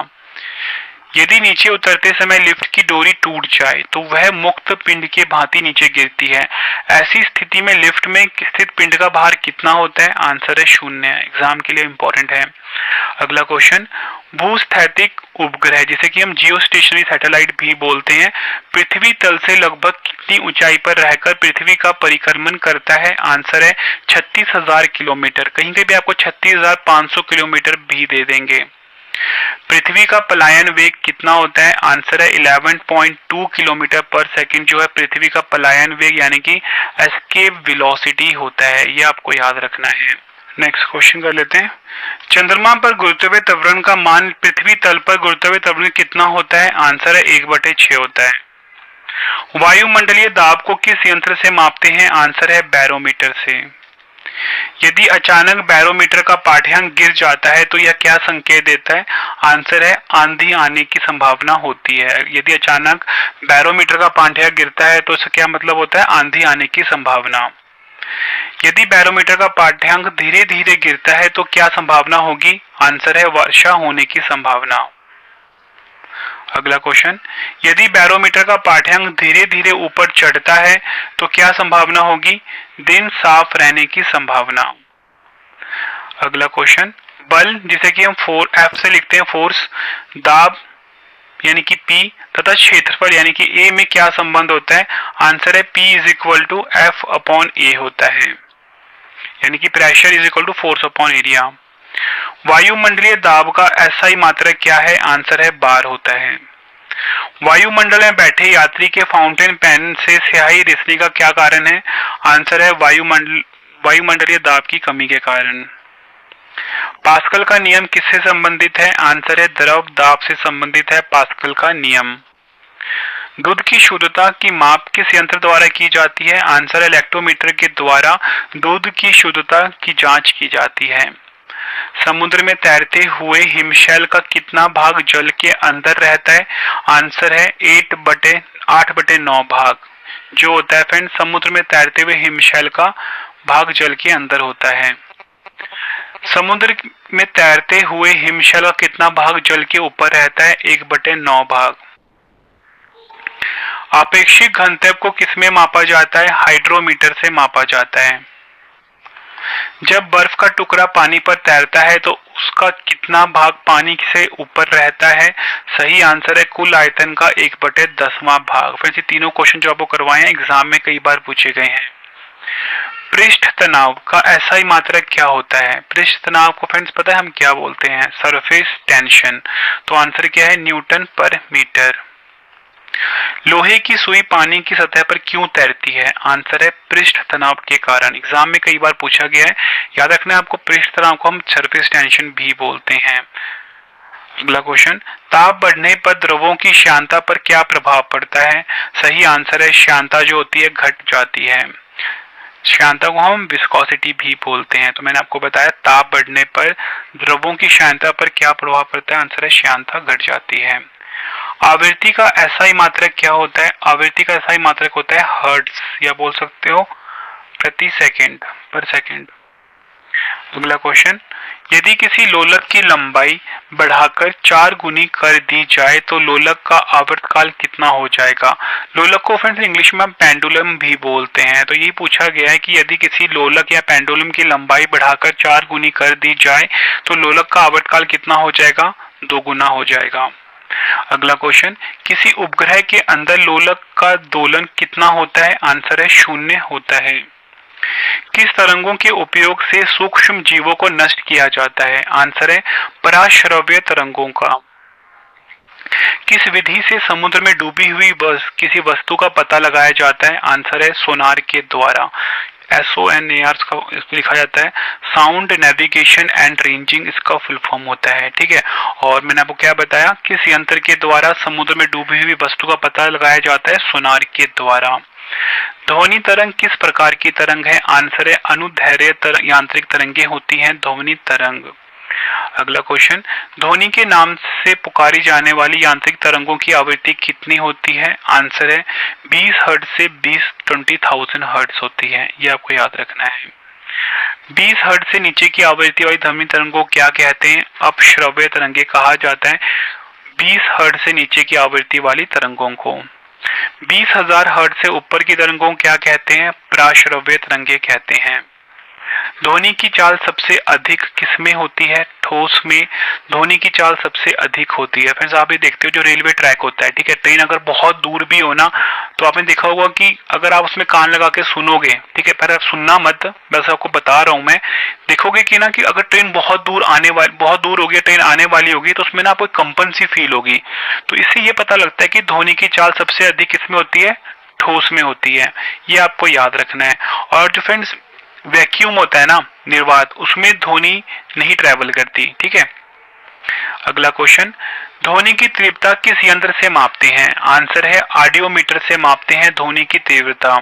यदि नीचे उतरते समय लिफ्ट की डोरी टूट जाए तो वह मुक्त पिंड के भांति नीचे गिरती है। ऐसी स्थिति में लिफ्ट में स्थित पिंड का भार कितना होता है? आंसर है 0। एग्जाम के लिए इंपॉर्टेंट है। अगला क्वेश्चन, भूस्थैतिक उपग्रह जिसे कि हम जियो स्टेशनरी सैटेलाइट भी बोलते हैं, पृथ्वी तल से लगभग कितनी ऊंचाई पर रहकर पृथ्वी का परिक्रमण करता है? आंसर है 36,000 किलोमीटर। कहीं कहीं भी आपको 36,500 किलोमीटर भी दे देंगे। पृथ्वी का पलायन वेग कितना होता है? आंसर है 11.2 किलोमीटर पर सेकंड जो है पृथ्वी का पलायन वेग यानी कि एस्केप वेलोसिटी होता है। ये आपको याद रखना है। नेक्स्ट क्वेश्चन कर लेते हैं। चंद्रमा पर गुरुत्वीय त्वरण का मान पृथ्वी तल पर गुरुत्वीय त्वरण कितना होता है? आंसर है 1/6 होता है। वायुमंडलीय दाब को किस यंत्र से मापते हैं? आंसर है बैरोमीटर से। यदि अचानक बैरोमीटर का पाठ्यांक गिर जाता है तो यह क्या संकेत देता है? आंसर है आंधी आने की संभावना होती है। यदि अचानक बैरोमीटर का पाठ्यांक गिरता है तो इसका क्या मतलब होता है? आंधी आने की संभावना। यदि बैरोमीटर का पाठ्यांक धीरे धीरे गिरता है तो क्या संभावना होगी? आंसर है वर्षा होने की संभावना। अगला क्वेश्चन, यदि बैरोमीटर का पाठ्यांक धीरे धीरे ऊपर चढ़ता है तो क्या संभावना होगी? दिन साफ रहने की संभावना। अगला क्वेश्चन, बल जिसे कि हम F से लिखते हैं फोर्स, दाब यानी कि P तथा क्षेत्रफल यानी कि A में क्या संबंध होता है? आंसर है P = F/A होता है, यानी कि प्रेशर = फोर्स अपॉन एरिया। वायुमंडलीय दाब का SI मात्रक क्या है? आंसर है बार होता है। वायुमंडल में बैठे यात्री के फाउंटेन पेन से स्याही रिसने का क्या कारण है? आंसर है वायुमंडलीय दाब की कमी के कारण। पास्कल का नियम किससे संबंधित है? आंसर है द्रव दाब से संबंधित है पास्कल का नियम। दूध की शुद्धता की माप किस यंत्र द्वारा की जाती है? आंसर है लैक्टोमीटर के द्वारा दूध की शुद्धता की जांच की जाती है। समुद्र में तैरते हुए हिमशैल का कितना भाग जल के अंदर रहता है? आंसर है 8/9 भाग जो होता है फ्रेंड समुद्र में तैरते हुए हिमशैल का भाग जल के अंदर होता है। समुद्र में तैरते हुए हिमशैल का कितना भाग जल के ऊपर रहता है? 1/9 भाग। आपेक्षिक घनत्व को किसमें मापा जाता है? हाइड्रोमीटर से मापा जाता है। जब बर्फ का टुकड़ा पानी पर तैरता है तो उसका कितना भाग पानी से ऊपर रहता है? सही आंसर है कुल आयतन का 1/10वां भाग। फिर ये तीनों क्वेश्चन जो आपको करवाए हैं एग्जाम में कई बार पूछे गए हैं। पृष्ठ तनाव का एसआई मात्रक क्या होता है? पृष्ठ तनाव को फ्रेंड्स पता है हम क्या बोलते हैं? Surface tension. तो आंसर क्या है? न्यूटन पर मीटर। लोहे की सुई पानी की सतह पर क्यों तैरती है? आंसर है पृष्ठ तनाव के कारण। एग्जाम में कई बार पूछा गया है, याद रखना है आपको, पृष्ठ तनाव को हम सरफेस टेंशन भी बोलते हैं। अगला क्वेश्चन, ताप बढ़ने पर द्रवों की श्यानता पर क्या प्रभाव पड़ता है? सही आंसर है श्यानता जो होती है घट जाती है। श्यानता को हम विस्कोसिटी भी बोलते हैं। तो मैंने आपको बताया ताप बढ़ने पर द्रवों की श्यानता पर क्या प्रभाव पड़ता है? आंसर है श्यानता घट जाती है। आवृत्ति का एसआई मात्रक क्या होता है? आवृत्ति का एसआई मात्रक होता है हर्ट्ज, या बोल सकते हो प्रति सेकंड, पर सेकंड। अगला क्वेश्चन, यदि किसी लोलक की लंबाई बढ़ाकर 4 गुनी कर दी जाए तो लोलक का आवर्तकाल कितना हो जाएगा? लोलक को फ्रेंड्स इंग्लिश में हम पेंडुलम भी बोलते हैं। तो ये पूछा गया है कि यदि किसी लोलक या पेंडुलम की लंबाई बढ़ाकर 4 गुनी कर दी जाए तो लोलक का आवर्तकाल कितना हो जाएगा? 2 गुना हो जाएगा। अगला क्वेश्चन, किसी उपग्रह के अंदर लोलक का दोलन कितना होता है? आंसर है 0 होता है। किस तरंगों के उपयोग से सूक्ष्म जीवों को नष्ट किया जाता है? आंसर है पराश्रव्य तरंगों का। किस विधि से समुद्र में डूबी हुई किसी वस्तु का पता लगाया जाता है? आंसर है सोनार के द्वारा। SONAR का लिखा जाता है, साउंड नेविगेशन एंड रेंजिंग इसका फुल फॉर्म होता है। ठीक है, और मैंने आपको क्या बताया, किस यंत्र के द्वारा समुद्र में डूबी हुई वस्तु का पता लगाया जाता है? सोनार के द्वारा। ध्वनि तरंग किस प्रकार की तरंग है? आंसर है अनुदैर्ध्य यांत्रिक तरंगे होती हैं ध्वनि तरंग। अगला क्वेश्चन, ध्वनि के नाम से पुकारी जाने वाली यांत्रिक तरंगों की आवृत्ति कितनी होती है? आंसर है 20 हर्ट्ज से 20,000 हर्ट्ज होती है। ये आपको याद रखना है। 20 हर्ट्ज से नीचे की आवृत्ति वाली ध्वनि तरंगों को क्या कहते हैं? अपश्रव्य तरंगे कहा जाता है 20 हर्ट्ज से नीचे की आवृत्ति वाली तरंगों को। 20,000 हर्ट्ज से ऊपर की तरंगों को क्या कहते हैं? प्राश्रव्य तरंगे कहते हैं। ध्वनि की चाल सबसे अधिक किसमें होती है? ठोस में ध्वनि की चाल सबसे अधिक होती है। फिर आप ये देखते हो जो रेलवे ट्रैक होता है, ठीक है, ट्रेन अगर बहुत दूर भी हो ना, तो आपने देखा होगा कि अगर आप उसमें कान लगा के सुनोगे, ठीक है, पर आप सुनना मत, बस आपको बता रहा हूं मैं, देखोगे कि ना कि अगर ट्रेन बहुत दूर होगी, ट्रेन आने वाली होगी, तो उसमें ना आपको कंपन सी फील होगी। तो इससे ये पता लगता है कि ध्वनि की चाल सबसे अधिक किसमें होती है? ठोस में होती है। ये आपको याद रखना है। और जो फ्रेंड्स वैक्यूम होता है ना, निर्वात, उसमें ध्वनि नहीं ट्रेवल करती। ठीक है। अगला क्वेश्चन, ध्वनि की तीव्रता किस यंत्र से मापते हैं? आंसर है ऑडियोमीटर से मापते हैं ध्वनि की तीव्रता।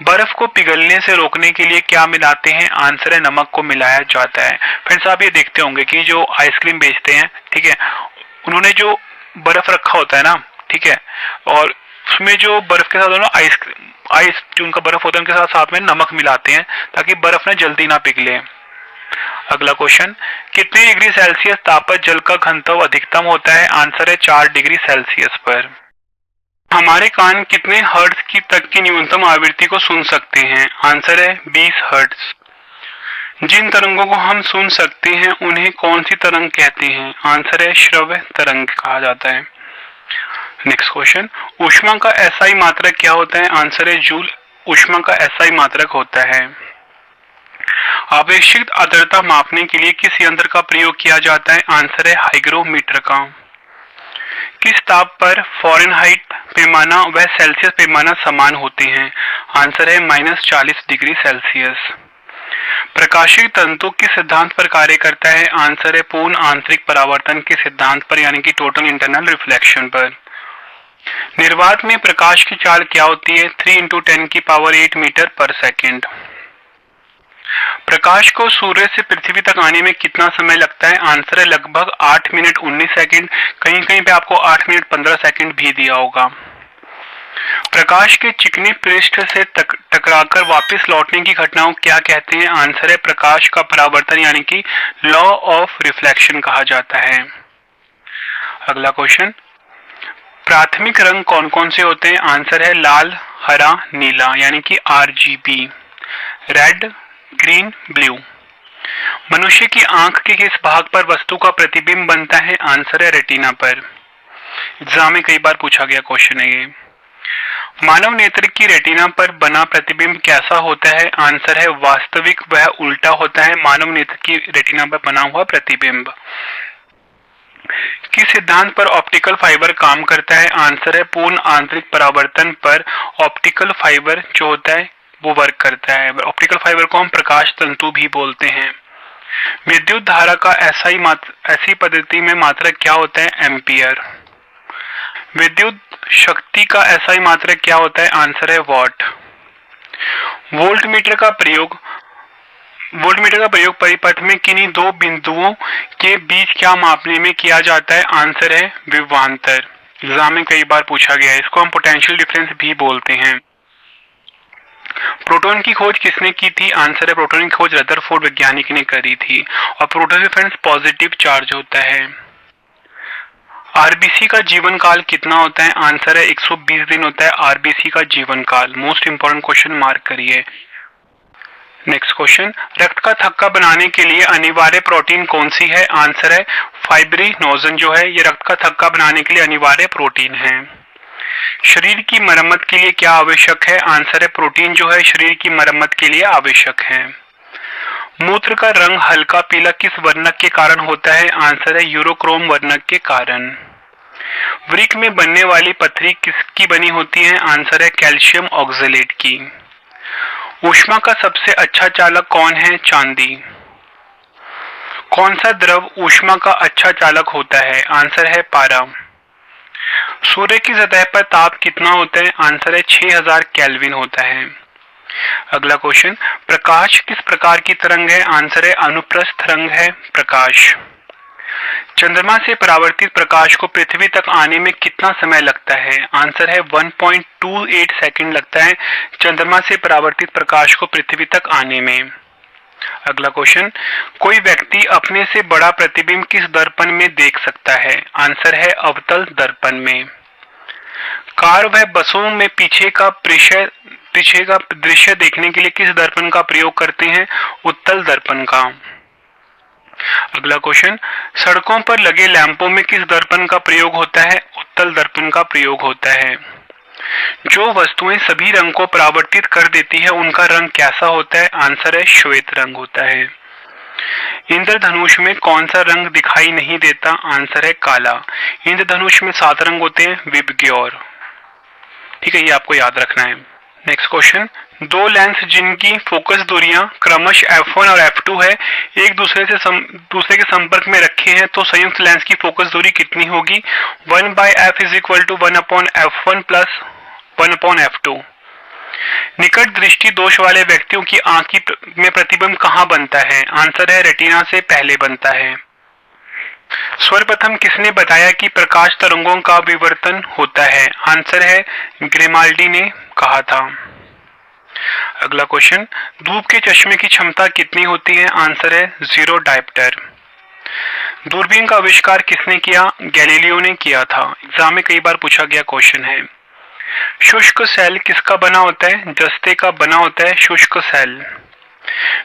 बर्फ को पिघलने से रोकने के लिए क्या मिलाते हैं? आंसर है नमक को मिलाया जाता है। फ्रेंड्स आप ये देखते होंगे कि जो आइसक्रीम बेचते हैं, ठीक है, उन्होंने जो बर्फ रखा होता है ना, ठीक है, और उसमें जो बर्फ के साथ आइस जो उनका बर्फ होता है उनके साथ में नमक मिलाते हैं ताकि बर्फ ना जल्दी ना पिघले। अगला क्वेश्चन, कितने डिग्री सेल्सियस ताप पर जल का घनत्व अधिकतम होता है? आंसर है 4 डिग्री सेल्सियस पर। हमारे कान कितने हर्ट्ज की तक की न्यूनतम आवृत्ति को सुन सकते हैं? आंसर है 20 हर्ट्ज। जिन तरंगों को हम सुन सकते हैं उन्हें कौन सी तरंग कहते हैं? आंसर है श्रव्य तरंग कहा जाता है। नेक्स्ट क्वेश्चन, ऊष्मा का एसआई मात्रक क्या होता है? आंसर है जूल ऊष्मा का एसआई मात्रक होता है। आवेशित आर्द्रता मापने के लिए किस यंत्र का प्रयोग किया जाता है? आंसर है हाइग्रोमीटर का। किस ताप पर फ़ारेनहाइट पैमाना व सेल्सियस पैमाना समान होते हैं? आंसर है -40 डिग्री सेल्सियस। प्रकाशिक तंतु किस सिद्धांत पर कार्य करता है? आंसर है पूर्ण आंतरिक परावर्तन के सिद्धांत पर, यानी कि टोटल इंटरनल रिफ्लेक्शन पर। निर्वात में प्रकाश की चाल क्या होती है? 3 × 10⁸ मीटर पर सेकेंड। प्रकाश को सूर्य से पृथ्वी तक आने में कितना समय लगता है? आंसर है लगभग 8 मिनट 19 सेकेंड। कहीं कहीं पे आपको 8 मिनट 15 सेकेंड भी दिया होगा। प्रकाश के चिकने पृष्ठ से टकराकर वापस लौटने की घटना को क्या कहते हैं? आंसर है प्रकाश का परावर्तन, यानी कि लॉ ऑफ रिफ्लेक्शन कहा जाता है। अगला क्वेश्चन, प्राथमिक रंग कौन कौन से होते हैं? आंसर है लाल, हरा, नीला, यानी कि RGB, रेड, ग्रीन, ब्लू। मनुष्य की आंख के किस भाग पर वस्तु का प्रतिबिंब बनता है? आंसर है रेटिना पर। एग्जाम में कई बार पूछा गया क्वेश्चन है ये। मानव नेत्र की रेटिना पर बना प्रतिबिंब कैसा होता है? आंसर है वास्तविक वह उल्टा होता है मानव नेत्र की रेटिना पर बना हुआ प्रतिबिंब। किस सिद्धांत पर ऑप्टिकल फाइबर काम करता है? आंसर है पूर्ण आंतरिक परावर्तन पर ऑप्टिकल फाइबर जो होता है वो वर्क करता है। ऑप्टिकल फाइबर को हम प्रकाश तंतु भी बोलते हैं। विद्युत धारा का ऐसी पद्धति में मात्रक क्या होता है? एम्पियर। विद्युत शक्ति का SI मात्रक क्या होता है? आंसर है वॉट। वोल्टमीटर का प्रयोग परिपथ में किन्हीं दो बिंदुओं के बीच क्या मापने में किया जाता है? आंसर है विभवांतर। एग्जाम में कई बार पूछा गया है, इसको हम पोटेंशियल डिफरेंस भी बोलते हैं। प्रोटॉन की खोज किसने की थी? आंसर है प्रोटॉन की खोज रदरफोर्ड वैज्ञानिक ने करी थी। और प्रोटॉन में फ्रेंड्स पॉजिटिव चार्ज होता है। आरबीसी का जीवन काल कितना होता है? आंसर है 120 दिन होता है आरबीसी का जीवन काल। मोस्ट इंपोर्टेंट क्वेश्चन मार्क करिए। नेक्स्ट क्वेश्चन, रक्त का थक्का बनाने के लिए अनिवार्य प्रोटीन कौन सी है? आंसर है फाइब्रिनोजन जो है ये रक्त का थक्का बनाने के लिए अनिवार्य प्रोटीन है। शरीर की मरम्मत के लिए क्या आवश्यक है? आंसर है प्रोटीन जो है शरीर की मरम्मत के लिए आवश्यक है। मूत्र का रंग हल्का पीला किस वर्णक के कारण होता है? आंसर है यूरोक्रोम वर्णक के कारण। वृक्क में बनने वाली पथरी किसकी बनी होती है? आंसर है कैल्शियम ऑक्सलेट की। ऊष्मा का सबसे अच्छा चालक कौन है? चांदी। कौन सा द्रव ऊष्मा का अच्छा चालक होता है? आंसर है पारा। सूर्य की सतह पर ताप कितना होता है? आंसर है 6000 केल्विन होता है। अगला क्वेश्चन, प्रकाश किस प्रकार की तरंग है? आंसर है अनुप्रस्थ तरंग है प्रकाश। चंद्रमा से परावर्तित प्रकाश को पृथ्वी तक आने में कितना समय लगता है? आंसर है 1.28 सेकंड लगता है चंद्रमा से परावर्तित प्रकाश को पृथ्वी तक आने में। अगला क्वेश्चन, कोई व्यक्ति अपने से बड़ा प्रतिबिंब किस दर्पण में देख सकता है? आंसर है अवतल दर्पण में। कार व बसों में पीछे का दृश्य देखने के लिए किस दर्पण का प्रयोग करते हैं? उत्तल दर्पण का। अगला क्वेश्चन, सड़कों पर लगे लैंपों में किस दर्पण का प्रयोग होता है? उत्तल दर्पण का प्रयोग होता है। जो वस्तुएं सभी रंग को परावर्तित कर देती है उनका रंग कैसा होता है? आंसर है श्वेत रंग होता है। इंद्रधनुष में कौन सा रंग दिखाई नहीं देता? आंसर है काला। इंद्रधनुष में 7 रंग होते हैं विबग्योर। ठीक है, ये आपको याद रखना है। नेक्स्ट क्वेश्चन, दो लेंस जिनकी फोकस दूरियां क्रमशः f1 और f2 है एक दूसरे के संपर्क में रखे हैं तो संयुक्त लेंस की फोकस दूरी कितनी होगी? 1/f is equal to 1/f1 plus 1/f2। निकट दृष्टि दोष वाले व्यक्तियों की आंख में प्रतिबिंब कहाँ बनता है? आंसर है रेटिना से पहले बनता है। सर्वप्रथम किसने बताया कि प्रकाश तरंगों का विवर्तन होता है? आंसर है ग्रिमाल्डी ने कहा था। अगला क्वेश्चन, धूप के चश्मे की क्षमता कितनी होती है? आंसर है 0 डायप्टर। दूरबीन का आविष्कार किसने किया? गैलीलियो ने किया था। एग्जाम में कई बार पूछा गया क्वेश्चन है। शुष्क सेल किसका बना होता है? जस्ते का बना होता है शुष्क सेल।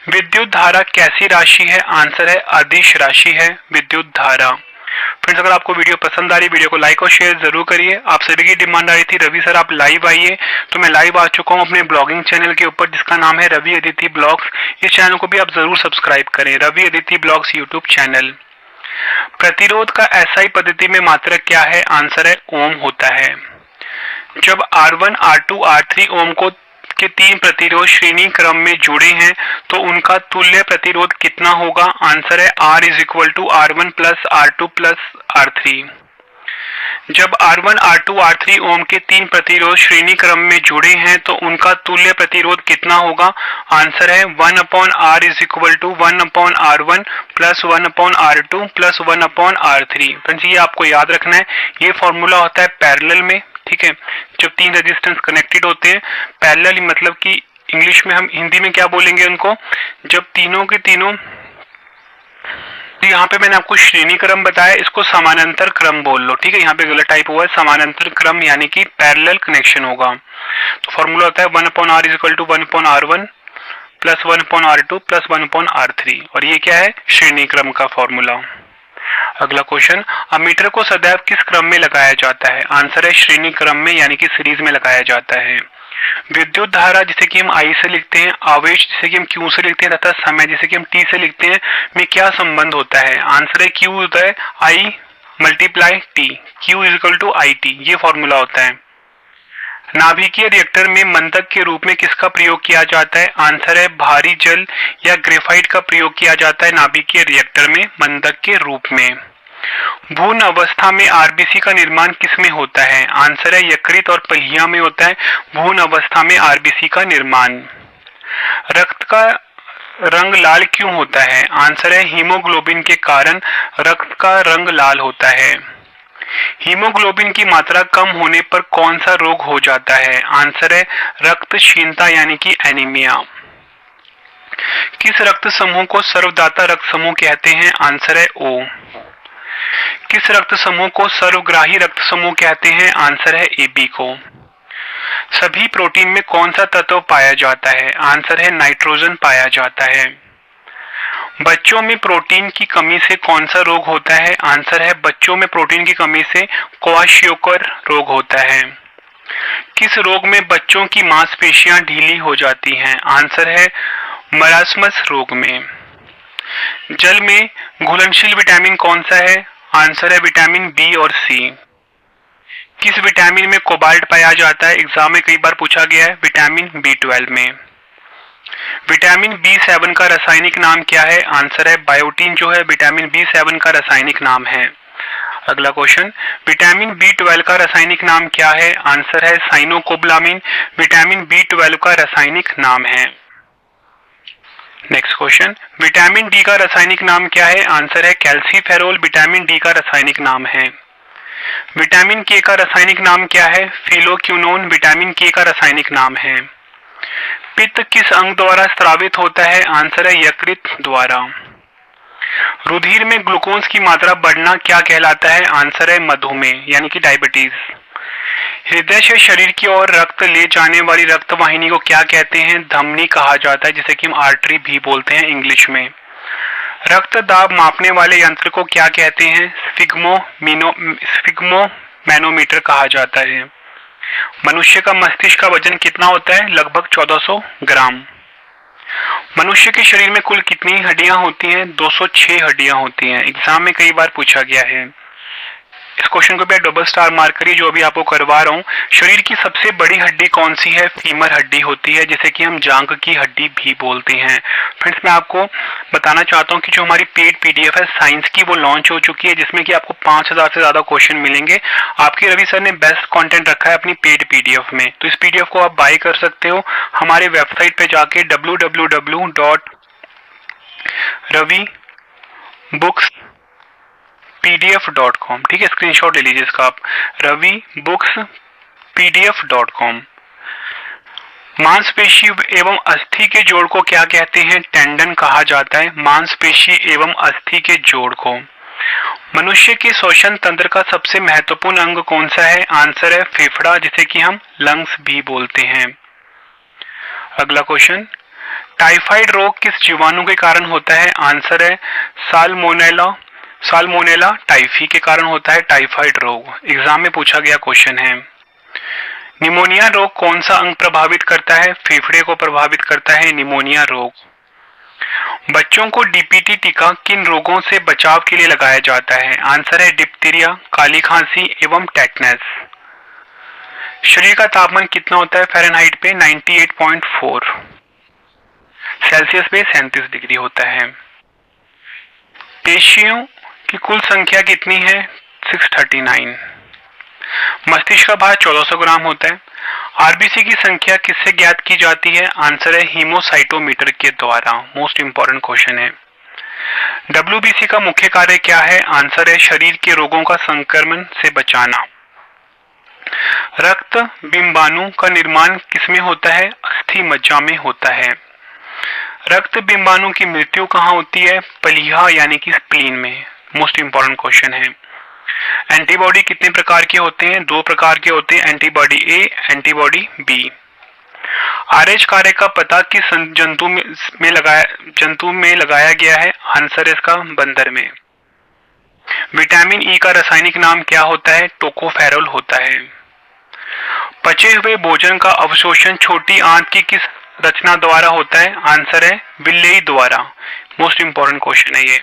विद्युत धारा कैसी राशि है? आंसर है अदिश राशि है विद्युत धारा। फ्रेंड्स, अगर आपको वीडियो पसंद आ रही है वीडियो को लाइक और शेयर जरूर करिए। आप सभी की डिमांड आ रही थी रवि सर आप लाइव आइए, तो मैं लाइव आ चुका हूं अपने ब्लॉगिंग चैनल के ऊपर जिसका नाम है रवि अदिति ब्लॉग्स। इस चैनल को भी आप जरूर सब्सक्राइब करें, Ravi Aditi blogs YouTube channel. प्रतिरोध का SI पद्धति में मात्रक क्या है? आंसर है ओम होता है। जब R1, R2, R3 ओम के 3 प्रतिरोध श्रेणी क्रम में जुड़े हैं तो उनका तुल्य प्रतिरोध कितना होगा? आंसर है R is equal to R1 plus R2 plus R3। जब R1, R2, R3 ओम के 3 प्रतिरोध श्रेणी क्रम में जुड़े हैं तो उनका तुल्य प्रतिरोध कितना होगा? आंसर है 1/R is equal to 1/R1 plus 1/R2 plus 1/R3। Friends, ये आपको याद रखना है। ये फॉर्मूला होता है पैरेलल में। ठीक है, जब 3 रेजिस्टेंस कनेक्टेड होते हैं पैरेलल, मतलब कि इंग्लिश में हम हिंदी में क्या बोलेंगे उनको? जब तीनों के तीनों, यहाँ पे मैंने आपको श्रेणी क्रम बताया, इसको समानांतर क्रम बोल लो। ठीक है, यहाँ पे गलत टाइप हुआ है, समानांतर क्रम यानी कि पैरेलल कनेक्शन होगा। तो फॉर्मूला होता है 1/R is equal to 1/R1 plus 1/R2 plus 1/R3। और ये क्या है? श्रेणी क्रम का फॉर्मूला। अगला क्वेश्चन, अमीटर को सदैव किस क्रम में लगाया जाता है? आंसर है श्रेणी क्रम में यानी कि सीरीज में लगाया जाता है। विद्युत धारा जिसे कि हम आई से लिखते हैं, आवेश जिसे कि हम क्यू से लिखते हैं तथा समय जिसे कि हम टी से लिखते हैं में क्या संबंध होता है? आंसर है क्यू होता है I multiply t, Q is equal to I t, ये फॉर्मूला होता है। नाभिकीय रिएक्टर में मंदक के रूप में किसका प्रयोग किया जाता है? आंसर है भारी जल या ग्रेफाइट का प्रयोग किया जाता है नाभिकीय रिएक्टर में मंदक के रूप में। भ्रूण अवस्था में आरबीसी का निर्माण किसमें होता है? आंसर है यकृत और पलिया में होता है भ्रूण अवस्था में आरबीसी का निर्माण। रक्त का रंग लाल क्यों होता है? आंसर है हीमोग्लोबिन के कारण रक्त का रंग लाल होता है। हीमोग्लोबिन की मात्रा कम होने पर कौन सा रोग हो जाता है? आंसर है रक्तहीनता यानी कि एनीमिया। किस रक्त समूह को सर्वदाता रक्त समूह कहते हैं? आंसर है ओ। किस रक्त समूह को सर्वग्राही रक्त समूह कहते हैं? आंसर है एबी को। सभी प्रोटीन में कौन सा तत्व पाया जाता है? आंसर है नाइट्रोजन पाया जाता है। बच्चों में प्रोटीन की कमी से कौन सा रोग होता है? आंसर है बच्चों में प्रोटीन की कमी से क्वाशियोकर रोग होता है। किस रोग में बच्चों की मांसपेशियां ढीली हो जाती हैं? आंसर है मरासमस रोग में। जल में घुलनशील विटामिन कौन सा है? आंसर है विटामिन बी और सी। किस विटामिन में कोबाल्ट पाया जाता है? एग्जाम में कई बार पूछा गया है, विटामिन बी12 में। विटामिन बी7 का रासायनिक नाम क्या है? आंसर है बायोटीन जो है विटामिन बी7 का रासायनिक नाम है। अगला क्वेश्चन, विटामिन बी12 का रासायनिक नाम क्या है? आंसर है साइनोकोबलामिन विटामिन बी12 का रासायनिक नाम है। नेक्स्ट क्वेश्चन, विटामिन डी का रासायनिक नाम क्या है? आंसर है कैल्सीफेरोल विटामिन डी का रासायनिक नाम है। विटामिन के का रासायनिक नाम क्या है? फिलोक्विनोन विटामिन के का रासायनिक नाम है। पित्त किस अंग द्वारा स्रावित होता है? आंसर है यकृत द्वारा। रुधिर में ग्लूकोज की मात्रा बढ़ना क्या कहलाता है? आंसर है मधुमेह यानी कि डायबिटीज। हृदय से शरीर की ओर रक्त ले जाने वाली रक्त वाहिनी को क्या कहते हैं? धमनी कहा जाता है जिसे कि हम आर्टरी भी बोलते हैं इंग्लिश में। रक्त दाब मापने वाले यंत्र को क्या कहते हैं? स्फिग्मोमैनोमीटर कहा जाता है। मनुष्य का मस्तिष्क का वजन कितना होता है? लगभग 1400 ग्राम। मनुष्य के शरीर में कुल कितनी हड्डियां होती हैं? 206 हड्डियां होती हैं। एग्जाम में कई बार पूछा गया है। इस क्वेश्चन को भी डबल स्टार मार्क करिए जो अभी आपको करवा रहा हूँ। शरीर की सबसे बड़ी हड्डी कौन सी है? फीमर हड्डी होती है जिसे कि हम जांघ की हड्डी भी बोलते हैं। फ्रेंड्स, मैं आपको बताना चाहता हूँ कि जो हमारी पेड पीडीएफ है साइंस की वो लॉन्च हो चुकी है जिसमें कि आपको 5000 से ज्यादा क्वेश्चन मिलेंगे। आपके रवि सर ने बेस्ट कंटेंट रखा है अपनी पेड पीडीएफ में, तो इस पीडीएफ को आप बाय कर सकते हो हमारे वेबसाइट पे जाके www.ravibooks.pdf.com। ठीक है, स्क्रीनशॉट ले लीजिए इसका आप, ravibooks.pdf.com। मांसपेशी एवं अस्थि के जोड़ को क्या कहते हैं? टेंडन कहा जाता है मांसपेशी एवं अस्थि के जोड़ को। मनुष्य के श्वसन तंत्र का सबसे महत्वपूर्ण अंग कौन सा है? आंसर है फेफड़ा जिसे कि हम लंग्स भी बोलते हैं। अगला क्वेश्चन, टाइफाइड रोग किस जीवाणु के कारण होता है? आंसर है साल्मोनेला टाइफी के कारण होता है टाइफाइड रोग। एग्जाम में पूछा गया क्वेश्चन है। निमोनिया रोग कौन सा अंग प्रभावित करता है? फेफड़े को प्रभावित करता है निमोनिया रोग। बच्चों को डीपीटी टीका किन रोगों से बचाव के लिए लगाया जाता है? आंसर है डिप्थीरिया, काली खांसी एवं टेटनस। शरीर का तापमान कितना होता है फ़ारेनहाइट पे? 98.4, सेल्सियस पे 37 डिग्री होता है। पेशियों की कुल संख्या कितनी है? 639। मस्तिष्क का भार 1400 ग्राम होता है। आरबीसी की संख्या किससे ज्ञात की जाती है? आंसर है हीमोसाइटोमीटर के द्वारा। मोस्ट इंपॉर्टेंट क्वेश्चन है। डब्ल्यूबीसी का मुख्य कार्य क्या है? आंसर है शरीर के रोगों का संक्रमण से बचाना। रक्त बिंबाणु का निर्माण किसमें होता है? अस्थि मज्जा में होता है। रक्त बिंबाणु की मृत्यु कहाँ होती है? पलीहा यानी कि स्प्लीन में। मोस्ट इंपॉर्टेंट क्वेश्चन है। एंटीबॉडी कितने प्रकार के होते हैं? 2 प्रकार के होते हैं, एंटीबॉडी ए, एंटीबॉडी बी। आरएच कार्य का पता किस जंतु में लगाया गया है? आंसर है इसका बंदर में। विटामिन ई का रासायनिक नाम क्या होता है? टोकोफेरोल होता है। पचे हुए भोजन का अवशोषण छोटी आंत की किस रचना द्वारा होता है? आंसर है विल्लेई द्वारा। मोस्ट इंपॉर्टेंट क्वेश्चन है ये।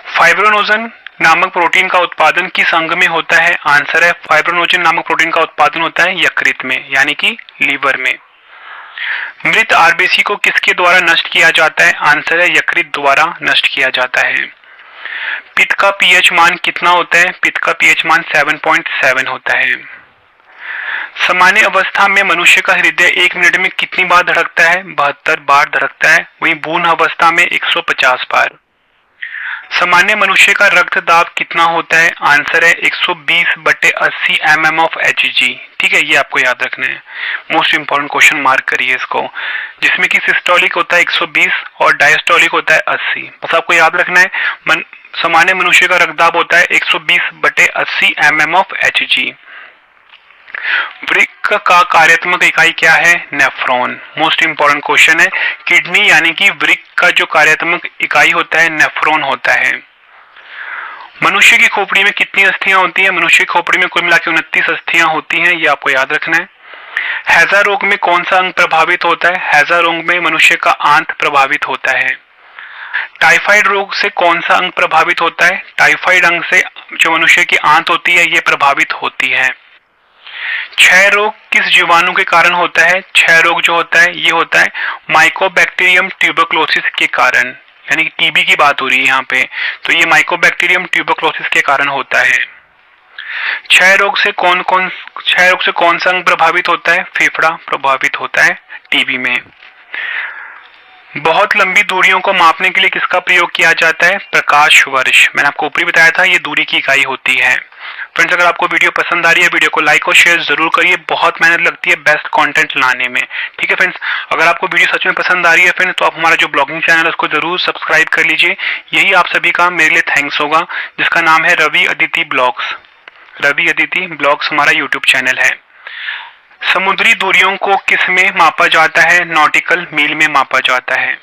फाइब्रोनोजन नामक प्रोटीन का उत्पादन किस अंग में होता है? आंसर है फाइब्रोनोजन नामक प्रोटीन का उत्पादन होता है यकृत में, यानी कि लीवर में। मृत आरबीसी को किसके द्वारा नष्ट किया जाता है? आंसर है यकृत द्वारा नष्ट किया जाता है। पित्त का पीएच मान कितना होता है? पित्त का पीएच मान 7.7 होता है। सामान्य अवस्था में मनुष्य का हृदय 1 मिनट में कितनी बार धड़कता है? 72 बार धड़कता है। वहीं पूर्ण अवस्था में 150 बार। सामान्य मनुष्य का रक्त दाब कितना होता है? आंसर है 120/80 mm ऑफ Hg। ठीक है, ये आपको याद रखना है। मोस्ट इंपॉर्टेंट क्वेश्चन, मार्क करिए इसको, जिसमें कि सिस्टोलिक होता है 120 और डायस्टोलिक होता है 80। बस आपको याद रखना है सामान्य मनुष्य का रक्तदाब होता है 120/80 mm ऑफ Hg। वृक्क का कार्यात्मक इकाई क्या है? नेफ्रॉन। मोस्ट इंपॉर्टेंट क्वेश्चन है। किडनी यानी कि वृक्क का जो कार्यात्मक इकाई होता है नेफ्रॉन होता है। मनुष्य की खोपड़ी में कितनी अस्थियां होती हैं? मनुष्य की खोपड़ी में कुल मिलाकर 29 अस्थियां होती हैं, ये आपको याद रखना है। हैजा रोग में कौन सा अंग प्रभावित होता है? हैजा रोग में मनुष्य का आंत प्रभावित होता है। टाइफाइड रोग से कौन सा अंग प्रभावित होता है? टाइफाइड अंग से जो मनुष्य की आंत होती है ये प्रभावित होती है। क्षय रोग किस जीवाणु के कारण होता है? क्षय रोग जो होता है ये होता है माइकोबैक्टीरियम ट्यूबरक्लोसिस के कारण, यानी कि टीबी की बात हो रही है यहाँ पे, तो ये माइकोबैक्टीरियम ट्यूबरक्लोसिस के कारण होता है। क्षय रोग से कौन सा अंग प्रभावित होता है? फेफड़ा प्रभावित होता है टीबी में। बहुत लंबी दूरियों को मापने के लिए किसका प्रयोग किया जाता है? प्रकाश वर्ष। मैंने आपको ऊपरी बताया था, ये दूरी की इकाई होती है। फ्रेंड्स, अगर आपको वीडियो पसंद आ रही है, वीडियो को लाइक और शेयर जरूर करिए। बहुत मेहनत लगती है बेस्ट कंटेंट लाने में। ठीक है फ्रेंड्स, अगर आपको वीडियो सच में पसंद आ रही है फ्रेंड्स, तो आप हमारा जो ब्लॉगिंग चैनल है उसको जरूर सब्सक्राइब कर लीजिए। यही आप सभी का मेरे लिए थैंक्स होगा, जिसका नाम है रवि अदिति ब्लॉग्स। रवि अदिति ब्लॉग्स हमारा यूट्यूब चैनल है। समुद्री दूरियों को किस में मापा जाता है? नॉटिकल मील में मापा जाता है।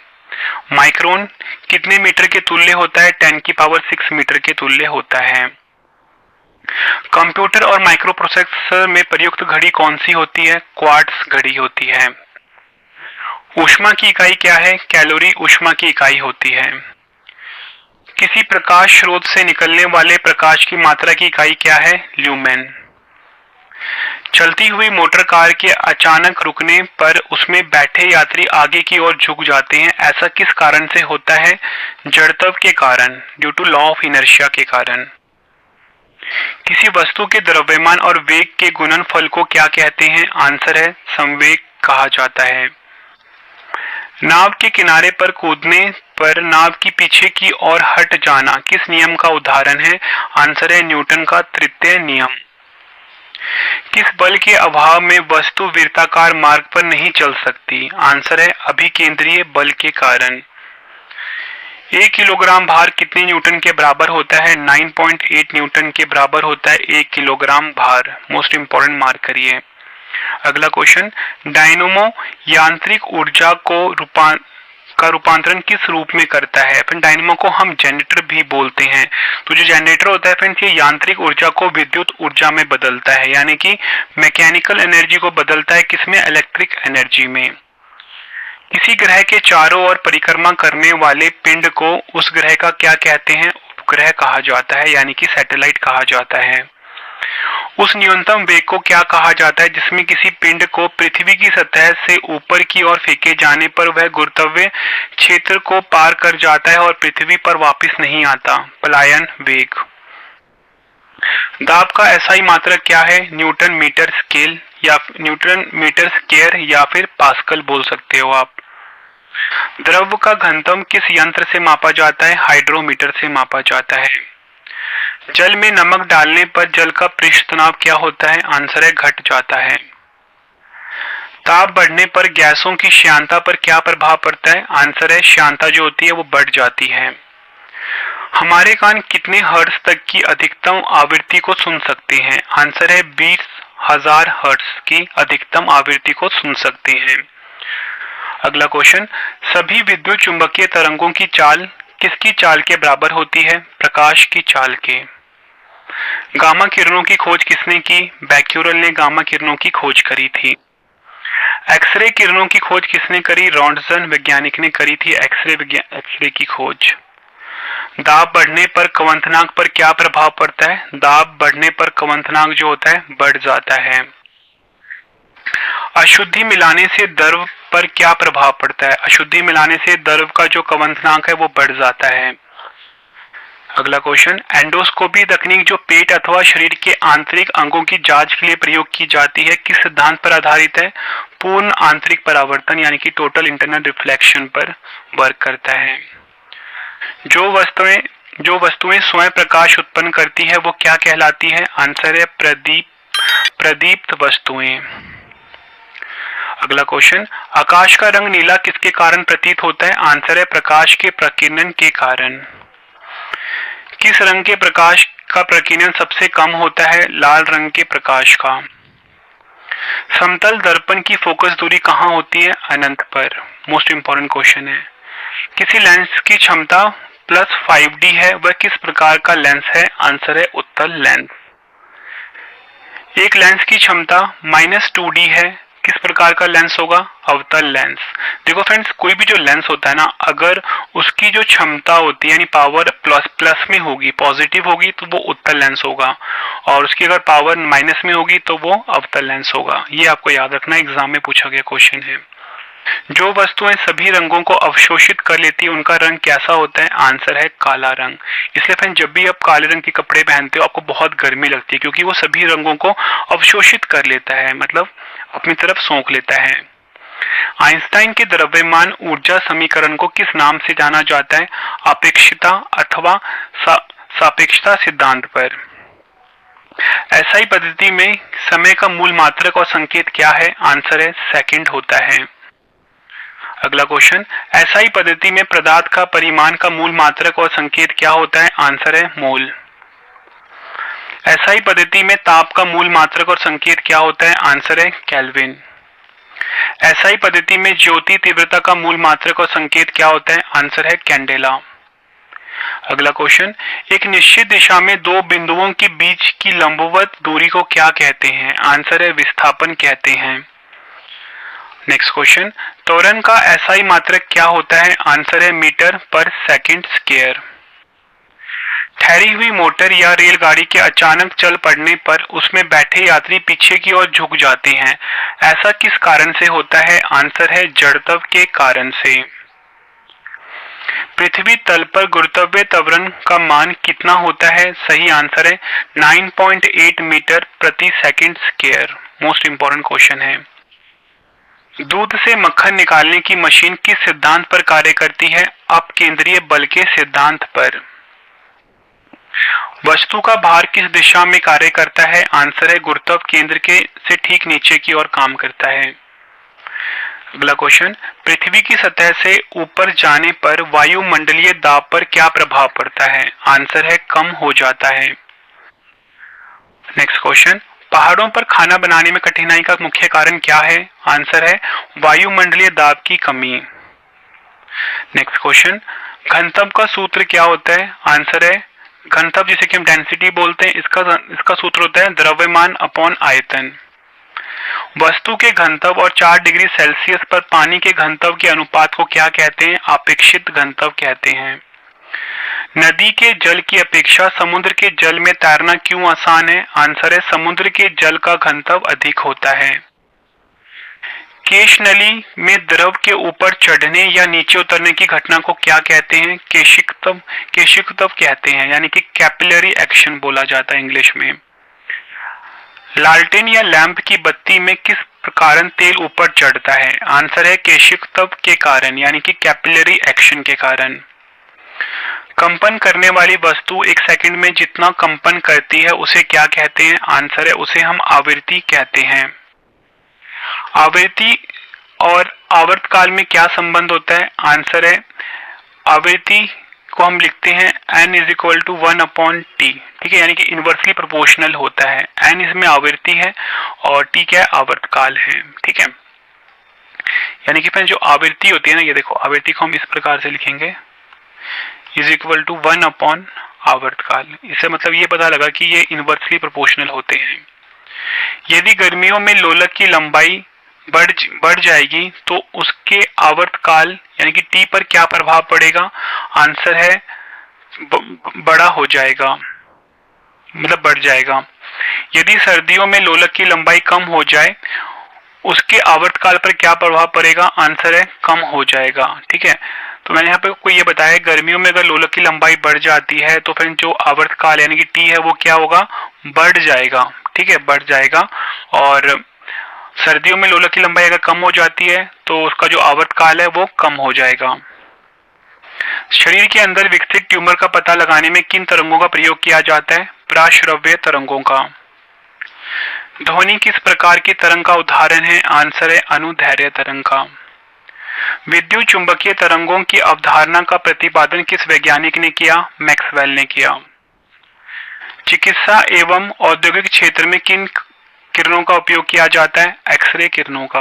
माइक्रोन कितने मीटर के तुल्य होता है? 10⁶ मीटर के तुल्य होता है। कंप्यूटर और माइक्रो प्रोसेसर में प्रयुक्त घड़ी कौन सी होती है? क्वार्ट्ज घड़ी होती है। ऊष्मा की इकाई क्या है? कैलोरी ऊष्मा की इकाई होती है। किसी प्रकाश स्रोत से निकलने वाले प्रकाश की मात्रा की इकाई क्या है? ल्यूमेन। चलती हुई मोटर कार के अचानक रुकने पर उसमें बैठे यात्री आगे की ओर झुक जाते हैं, ऐसा किस कारण से होता है? जड़त्व के कारण, due to law of inertia के कारण। किसी वस्तु के द्रव्यमान और वेग के गुणनफल को क्या कहते हैं? आंसर है संवेग कहा जाता है। नाव के किनारे पर कूदने पर नाव की पीछे की ओर हट जाना किस नियम का उदाहरण है? आंसर है न्यूटन का तृतीय नियम। किस बल के अभाव में वस्तु वृत्ताकार मार्ग पर नहीं चल सकती? आंसर है अभिकेंद्रीय बल के कारण। 1 किलोग्राम भार कितने न्यूटन के बराबर होता है? 9.8 न्यूटन के बराबर होता है 1 किलोग्राम भार। मोस्ट इंपॉर्टेंट, मार्क करिए। अगला क्वेश्चन, डायनेमो यांत्रिक ऊर्जा का रूपांतरण किस रूप में करता है? फिर डायनेमो को हम जनरेटर भी बोलते हैं। तो जो जनरेटर होता है फ्रेंड्स, ये यांत्रिक ऊर्जा को विद्युत ऊर्जा में बदलता है, यानी कि मैकेनिकल एनर्जी को बदलता है किसमें? इलेक्ट्रिक एनर्जी में। किसी ग्रह के चारों ओर परिक्रमा करने वाले पिंड को उस ग्रह का क्या कहते हैं? उपग्रह कहा जाता है, यानी कि सैटेलाइट कहा जाता है। उस न्यूनतम वेग को क्या कहा जाता है जिसमें किसी पिंड को पृथ्वी की सतह से ऊपर की ओर फेंके जाने पर वह गुरुत्वीय क्षेत्र को पार कर जाता है और पृथ्वी पर वापस नहीं आता? पलायन वेग। दाब का एसआई मात्रक क्या है? न्यूटन मीटर स्केल या न्यूटन मीटर स्क्वायर या फिर पास्कल बोल सकते हो आप। द्रव का घनत्व किस यंत्र से मापा जाता है? हाइड्रोमीटर से मापा जाता है। जल में नमक डालने पर जल का पृष्ठ तनाव क्या होता है? आंसर है घट जाता है। ताप बढ़ने पर गैसों की श्यानता पर क्या प्रभाव पड़ता है? आंसर है श्यानता जो होती है वो बढ़ जाती है। हमारे कान कितने हर्ट्ज तक की अधिकतम आवृत्ति को सुन सकते हैं? आंसर है 20,000 हर्ट्ज की अधिकतम आवृत्ति को सुन सकते हैं। अगला क्वेश्चन, सभी विद्युत चुंबकीय तरंगों की चाल किसकी चाल के बराबर होती है? प्रकाश की चाल के। गामा किरणों की खोज किसने की? बैक्यूरेल ने गामा किरणों की खोज करी थी। एक्सरे किरणों की खोज किसने करी? रॉन्टजन वैज्ञानिक ने करी थी एक्सरे की खोज। दाब बढ़ने पर क्वथनांक पर क्या प्रभाव पड़ता है? दाब बढ़ने पर क्वथनांक जो होता है बढ़ जाता है। अशुद्धि मिलाने से द्रव पर क्या प्रभाव पड़ता है? अशुद्धि मिलाने से द्रव का जो क्वथनांक है वो बढ़ जाता है। अगला क्वेश्चन, एंडोस्कोपी तकनीक जो पेट अथवा शरीर के आंतरिक अंगों की जांच के लिए प्रयोग की जाती है किस सिद्धांत पर आधारित है? पूर्ण आंतरिक परावर्तन यानी कि टोटल इंटरनल रिफ्लेक्शन पर वर्क करता है। जो वस्तुएं स्वयं प्रकाश उत्पन्न करती है वो क्या कहलाती है? आंसर है प्रदीप्त वस्तुएं। अगला क्वेश्चन, आकाश का रंग नीला किसके कारण प्रतीत होता है? आंसर है प्रकाश के प्रकीर्णन के कारण। किस रंग के प्रकाश का प्रकीर्णन सबसे कम होता है? लाल रंग के प्रकाश का। समतल दर्पण की फोकस दूरी कहाँ होती है? अनंत पर। मोस्ट इंपॉर्टेंट क्वेश्चन है। किसी लेंस की क्षमता +5D है, वह किस प्रकार का लेंस है? आंसर है उत्तल लेंस। एक लेंस की क्षमता -2D है, किस प्रकार का लेंस होगा? अवतल लेंस। देखो फ्रेंड्स, कोई भी जो लेंस होता है ना, अगर उसकी जो क्षमता होती है यानी पावर प्लस में होगी, पॉजिटिव होगी तो वो उत्तल लेंस होगा, और उसकी अगर पावर माइनस में होगी तो वो अवतल लेंस होगा। ये आपको याद रखना, एग्जाम में पूछा गया क्वेश्चन है। जो वस्तुएं सभी रंगों को अवशोषित कर लेती है उनका रंग कैसा होता है? आंसर है काला रंग। इसलिए फ्रेंड, जब भी आप काले रंग के कपड़े पहनते हो आपको बहुत गर्मी लगती है, क्योंकि वो सभी रंगों को अवशोषित कर लेता है, मतलब अपनी तरफ सोख लेता है। आइंस्टाइन के द्रव्यमान ऊर्जा समीकरण को किस नाम से जाना जाता है? अपेक्षिता अथवा सापेक्षता सिद्धांत पर। एसआई पद्धति में समय का मूल मात्रक और संकेत क्या है? आंसर है सेकंड होता है। अगला क्वेश्चन, एसआई पद्धति में पदार्थ का परिमाण का मूल मात्रक और संकेत क्या होता है? आंसर है मोल। एसआई पद्धति में ताप का मूल मात्रक और संकेत क्या होता है? आंसर है केल्विन। एसआई पद्धति में ज्योति तीव्रता का मूल मात्रक और संकेत क्या होता है? आंसर है कैंडेला। अगला क्वेश्चन, एक निश्चित दिशा में दो बिंदुओं के बीच की लंबवत दूरी को क्या कहते हैं? आंसर है विस्थापन कहते हैं। नेक्स्ट क्वेश्चन, त्वरण का एसआई मात्रक क्या होता है? आंसर है मीटर पर सेकंड स्क्वायर। ठहरी हुई मोटर या रेलगाड़ी के अचानक चल पड़ने पर उसमें बैठे यात्री पीछे की ओर झुक जाते हैं, ऐसा किस कारण से होता है? आंसर है जड़त्व के कारण से। पृथ्वी तल पर गुरुत्वीय त्वरण का मान कितना होता है? सही आंसर है 9.8 मीटर प्रति second square. Most important question है। दूध से मक्खन निकालने की मशीन किस सिद्धांत पर कार्य करती है? अपकेंद्रीय बल के सिद्धांत पर। वस्तु का भार किस दिशा में कार्य करता है? आंसर है गुरुत्व केंद्र के से ठीक नीचे की ओर काम करता है। अगला क्वेश्चन, पृथ्वी की सतह से ऊपर जाने पर वायुमंडलीय दाब पर क्या प्रभाव पड़ता है? आंसर है कम हो जाता है। नेक्स्ट क्वेश्चन, पहाड़ों पर खाना बनाने में कठिनाई का मुख्य कारण क्या है? आंसर है वायुमंडलीय दाब की कमी। नेक्स्ट क्वेश्चन, घनत्व का सूत्र क्या होता है? आंसर है घनत्व जिसे कि हम डेंसिटी बोलते हैं, इसका सूत्र होता है द्रव्यमान अपॉन आयतन। वस्तु के घनत्व और 4 डिग्री सेल्सियस पर पानी के घनत्व के अनुपात को क्या कहते हैं? अपेक्षित घनत्व कहते हैं। नदी के जल की अपेक्षा समुद्र के जल में तैरना क्यों आसान है? आंसर है समुद्र के जल का घनत्व अधिक होता है। केश नली में द्रव के ऊपर चढ़ने या नीचे उतरने की घटना को क्या कहते हैं? केशिकत्व कहते हैं, यानी कि कैपिलरी एक्शन बोला जाता है इंग्लिश में। लालटेन या लैंप की बत्ती में किस कारण तेल ऊपर चढ़ता है? आंसर है केशिकत्व के कारण, यानी कि कैपिलरी एक्शन के कारण। कंपन करने वाली वस्तु एक सेकंड में जितना कंपन करती है उसे क्या कहते हैं? आंसर है उसे हम आवृत्ति कहते हैं। आवृत्ति और आवर्तकाल में क्या संबंध होता है? आंसर है आवृत्ति को हम लिखते हैं n is equal to 1/t, ठीक है, यानी कि इनवर्सली प्रोपोर्शनल होता है। n इसमें आवृत्ति है और t क्या है? आवर्तकाल है, ठीक है। यानी कि जो आवृत्ति होती है ना, ये देखो आवृत्ति को हम इस प्रकार से लिखेंगे, इज इक्वल टू 1 अपॉन आवर्तकाल। इससे मतलब ये पता लगा कि ये इनवर्सली प्रोपोर्शनल होते हैं। यदि गर्मियों में लोलक की लंबाई बढ़ जाएगी तो उसके आवर्तकाल यानी कि टी पर क्या प्रभाव पड़ेगा? आंसर है बड़ा हो जाएगा, मतलब बढ़ जाएगा। यदि सर्दियों में लोलक की लंबाई कम हो जाए उसके आवर्तकाल पर क्या प्रभाव पड़ेगा? आंसर है कम हो जाएगा। ठीक है, तो मैंने यहाँ पे आपको ये बताया गर्मियों में अगर लोलक की लंबाई बढ़ जाती है तो फिर जो आवर्तकाल यानी कि टी है वो क्या होगा? बढ़ जाएगा। ठीक है, बढ़ जाएगा। और सर्दियों में लोलक की लंबाई अगर कम हो जाती है तो उसका जो आवर्तकाल है वो कम हो जाएगा। शरीर के अंदर विकसित ट्यूमर का पता लगाने में किन तरंगों का प्रयोग किया जाता है? प्राश्रव्य तरंगों का। ध्वनि किस प्रकार की तरंग का उदाहरण है? आंसर है अनुदैर्घ्य तरंग का। विद्युत चुंबकीय तरंगों की अवधारणा का प्रतिपादन किस वैज्ञानिक ने किया? मैक्सवेल ने किया। चिकित्सा एवं औद्योगिक क्षेत्र में किन किरणों का उपयोग किया जाता है? एक्सरे किरणों का।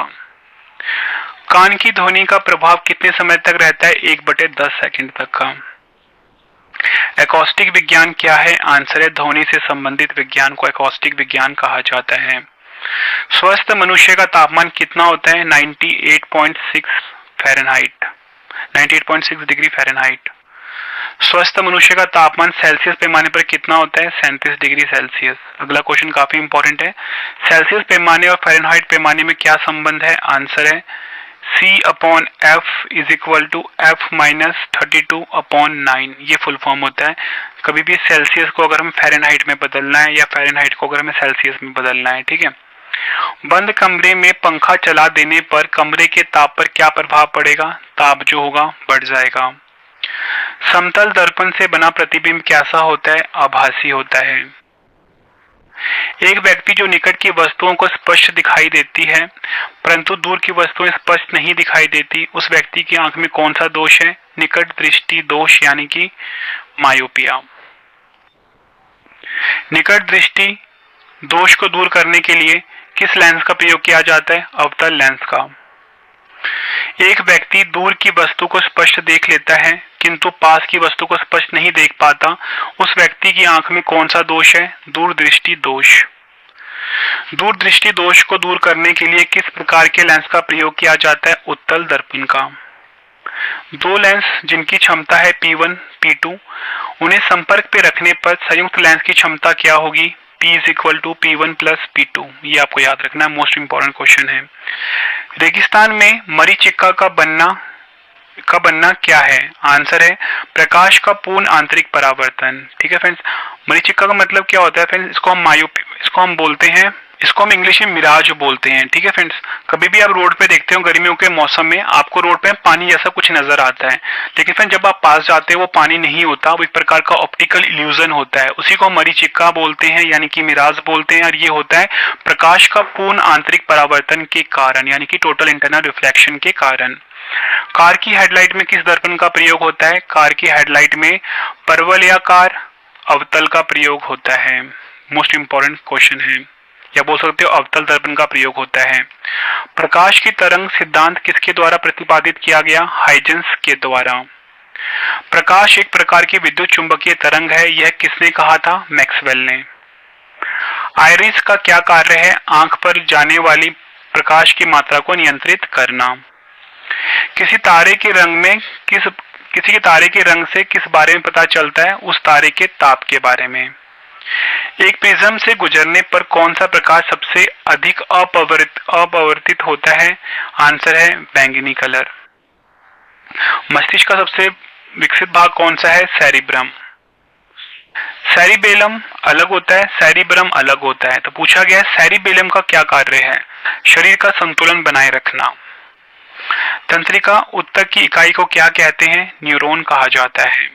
कान की ध्वनि का प्रभाव कितने समय तक रहता है? 1/10 सेकंड तक का। एकॉस्टिक विज्ञान क्या है? आंसर है ध्वनि से संबंधित विज्ञान को एकॉस्टिक विज्ञान कहा जाता है। स्वस्थ मनुष्य का तापमान कितना होता है? 98.6 फ़ारेनहाइट, 98.6 डिग्री फ़ारेनहाइट। स्वस्थ मनुष्य का तापमान सेल्सियस पैमाने पर कितना होता है? 37 डिग्री सेल्सियस। अगला क्वेश्चन काफी इंपॉर्टेंट है। सेल्सियस पैमाने और फ़ारेनहाइट पैमाने में क्या संबंध है? आंसर है C/F is equal to F minus 32/9। ये फुल फॉर्म होता है। कभी भी सेल्सियस को अगर हमें फ़ारेनहाइट में बदलना है या फ़ारेनहाइट को अगर हमें सेल्सियस में बदलना है। ठीक है, बंद कमरे में पंखा चला देने पर कमरे के ताप पर क्या प्रभाव पड़ेगा? ताप जो होगा बढ़ जाएगा। समतल दर्पण से बना प्रतिबिंब कैसा होता है? आभासी होता है। एक व्यक्ति जो निकट की वस्तुओं को स्पष्ट दिखाई देती है परंतु दूर की वस्तुएं स्पष्ट नहीं दिखाई देती, उस व्यक्ति की आंख में कौन सा दोष है? निकट दृष्टि दोष यानी कि मायोपिया। निकट दृष्टि दोष को दूर करने के लिए किस लेंस का प्रयोग किया जाता है? अवतल लेंस का। एक व्यक्ति दूर की वस्तु को स्पष्ट देख लेता है किंतु पास की वस्तु को स्पष्ट नहीं देख पाता, उस व्यक्ति की आंख में कौन सा दोष है? दूरदृष्टि दोष। दूरदृष्टि दोष को दूर करने के लिए किस प्रकार के लेंस का प्रयोग किया जाता है? उत्तल दर्पण का। दो लेंस जिनकी क्षमता है P1, P2, उन्हें संपर्क पे रखने पर संयुक्त लेंस की क्षमता क्या होगी? P is equal to P1 plus P2। ये आपको याद रखना, मोस्ट इंपॉर्टेंट क्वेश्चन है। रेगिस्तान में मरीचिका का बनना क्या है? आंसर है प्रकाश का पूर्ण आंतरिक परावर्तन। ठीक है फ्रेंड्स, मरीचिका का मतलब क्या होता है फ्रेंड्स? इसको हम बोलते हैं, इसको हम इंग्लिश में मिराज बोलते हैं। ठीक है फ्रेंड्स, कभी भी आप रोड पे देखते हो गर्मियों के मौसम में आपको रोड पे पानी जैसा कुछ नजर आता है, लेकिन फ्रेंड्स जब आप पास जाते हो वो पानी नहीं होता, वो एक प्रकार का ऑप्टिकल इल्यूजन होता है। उसी को मरीचिका बोलते हैं यानी कि मिराज बोलते हैं। और ये होता है प्रकाश का पूर्ण आंतरिक परावर्तन के कारण यानी कि टोटल इंटरनल रिफ्लेक्शन के कारण। कार की हेडलाइट में किस दर्पण का प्रयोग होता है? कार की हेडलाइट में परवलयाकार अवतल का प्रयोग होता है। मोस्ट इंपॉर्टेंट क्वेश्चन है, या बोल सकते हो अवतल दर्पण का प्रयोग होता है। प्रकाश की तरंग सिद्धांत किसके द्वारा प्रतिपादित किया गया? हाइजेंस के द्वारा। प्रकाश एक प्रकार की विद्युत चुंबकीय तरंग है, यह किसने कहा था? मैक्सवेल ने। आइरिस का क्या कार्य है? आंख पर जाने वाली प्रकाश की मात्रा को नियंत्रित करना। किसी तारे के रंग से किस बारे में पता चलता है? उस तारे के ताप के बारे में। एक प्रिज्म से गुजरने पर कौन सा प्रकाश सबसे अधिक अपवर्तित होता है? आंसर है बैंगनी कलर। मस्तिष्क का सबसे विकसित भाग कौन सा है? सेरिब्रम। सेरिबेलम अलग होता है, सेरिब्रम अलग होता है। तो पूछा गया है सेरिबेलम का क्या कार्य है? शरीर का संतुलन बनाए रखना। तंत्रिका उत्तक की इकाई को क्या कहते हैं? न्यूरॉन कहा जाता है।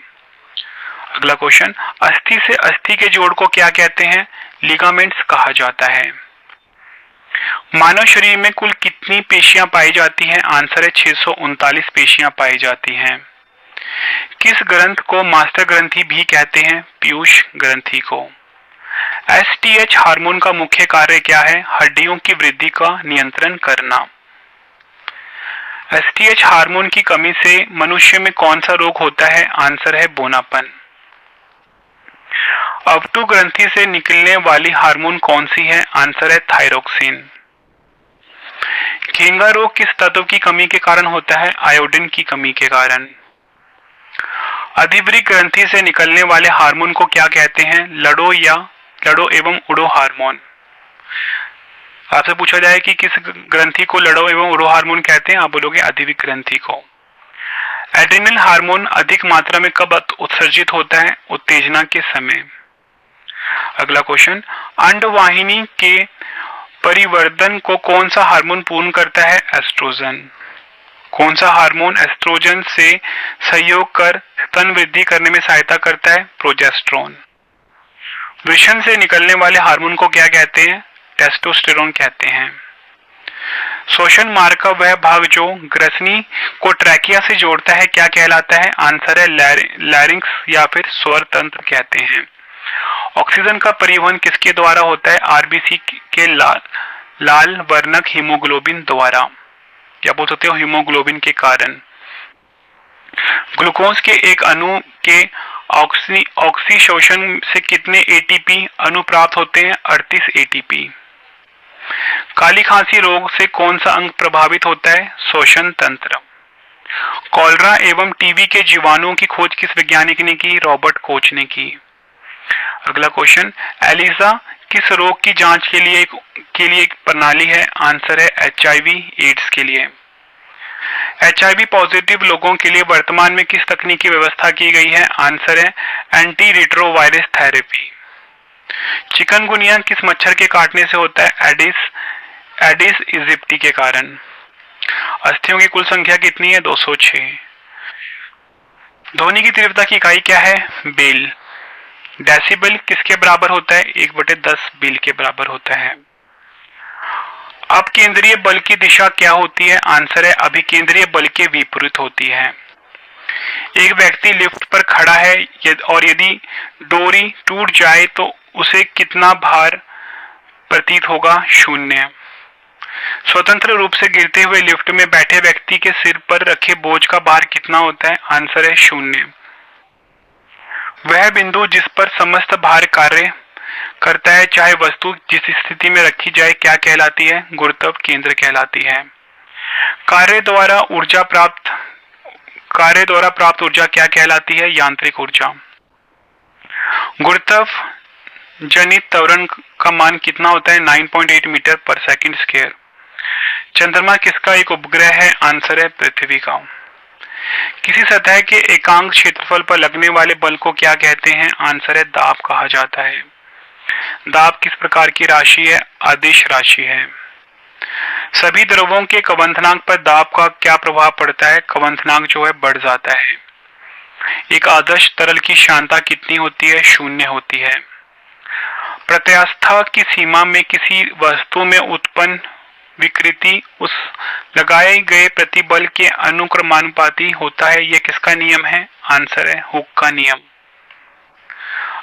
अगला क्वेश्चन, अस्थि से अस्थि के जोड़ को क्या कहते हैं? लिगामेंट्स कहा जाता है। मानव शरीर में कुल कितनी पेशियां पाई जाती हैं? आंसर है 639 पेशियां पाई जाती हैं। किस ग्रंथ को मास्टर ग्रंथि भी कहते हैं? पीयूष ग्रंथि को। एसटीएच हार्मोन का मुख्य कार्य क्या है? हड्डियों की वृद्धि का नियंत्रण करना। एसटीएच हार्मोन की कमी से मनुष्य में कौन सा रोग होता है? आंसर है बोनापन। अवटु ग्रंथि से निकलने वाली हार्मोन कौन सी है? आंसर है थायरोक्सिन। घेंगा रोग किस तत्व की कमी के कारण होता है? आयोडीन की कमी के कारण। अधिवृक्क ग्रंथि से निकलने वाले हार्मोन को क्या कहते हैं? लड़ो एवं उड़ो हार्मोन। आपसे पूछा जाए कि किस ग्रंथि को लड़ो एवं उड़ो हार्मोन कहते हैं? आप बोलोगे अधिवृक्क ग्रंथि को। एड्रिनल हार्मोन अधिक मात्रा में कब उत्सर्जित होता है? उत्तेजना के समय। अगला क्वेश्चन, अंडवाहिनी के परिवर्धन को कौन सा हार्मोन पूर्ण करता है? एस्ट्रोजन। कौन सा हार्मोन एस्ट्रोजन से सहयोग कर स्तन वृद्धि करने में सहायता करता है? प्रोजेस्टेरोन। वृषण से निकलने वाले हार्मोन को क्या कहते हैं? टेस्टोस्टेरोन कहते हैं। श्वसन मार्ग का वह भाग जो ग्रसनी को ट्रैकिया से जोड़ता है क्या कहलाता है? आंसर है लैरिंक्स या फिर स्वर तंत्र कहते हैं। ऑक्सीजन का परिवहन किसके द्वारा होता है? आरबीसी के लाल वर्णक हीमोग्लोबिन द्वारा, या बोल सकते हो हीमोग्लोबिन के कारण। ग्लूकोज के एक अणु के ऑक्सी शोषण से कितने एटीपी अणु प्राप्त होते हैं? 38 एटीपी। काली खांसी रोग से कौन सा अंग प्रभावित होता है? श्वसन तंत्र। कॉलरा एवं टीबी के जीवाणुओं की खोज किस वैज्ञानिक ने की? रॉबर्ट कोच ने की। अगला क्वेश्चन, एलिसा किस रोग की जांच के लिए एक प्रणाली है? आंसर है एचआईवी एड्स के लिए। एचआईवी पॉजिटिव लोगों के लिए वर्तमान में किस तकनीक की व्यवस्था की गई है? आंसर है एंटी रिट्रोवायरस थेरेपी। चिकनगुनिया किस मच्छर के काटने से होता है? एडिस इजिप्टी के कारण। अस्थियों की कुल संख्या कितनी है? 206। ध्वनि की तीव्रता की इकाई क्या है? बेल। डेसिबल किसके बराबर होता है? 1/10 बेल के बराबर होता है। अब केंद्रीय बल की दिशा क्या होती है? आंसर है अभिकेंद्रीय बल के विपरीत होती है। एक व्यक्ति लिफ्ट पर खड़ा है और यदि डोरी टूट जाए तो उसे कितना भार प्रतीत होगा? 0। स्वतंत्र रूप से गिरते हुए लिफ्ट में बैठे व्यक्ति के सिर पर रखे बोझ का भार कितना होता है? आंसर है 0। वह बिंदु जिस पर समस्त भार कार्य करता है, चाहे वस्तु जिस स्थिति में रखी जाए, क्या कहलाती है? गुरुत्व केंद्र कहलाती है। कार्य द्वारा प्राप्त ऊर्जा क्या कहलाती है? यांत्रिक ऊर्जा। गुरुत्व जनित त्वरण का मान कितना होता है? 9.8 मीटर पर सेकंड स्क्वायर। चंद्रमा किसका एक उपग्रह है? आंसर है पृथ्वी का। किसी सतह के एकांक क्षेत्रफल पर लगने वाले बल को क्या कहते हैं? आंसर है दाब कहा जाता है। दाब किस प्रकार की राशि है? अदिश राशि है। सभी द्रवों के कवंथनांक पर दाब का क्या प्रभाव पड़ता है? कवंथनांक जो है बढ़ जाता है। एक आदर्श तरल की श्यानता कितनी होती है? 0 होती है। प्रत्यास्था की सीमा में किसी वस्तु में उत्पन्न विकृति उस लगाए गए प्रतिबल के अनुक्रमानुपाती होता है। यह किसका नियम है? आंसर है हुक का नियम।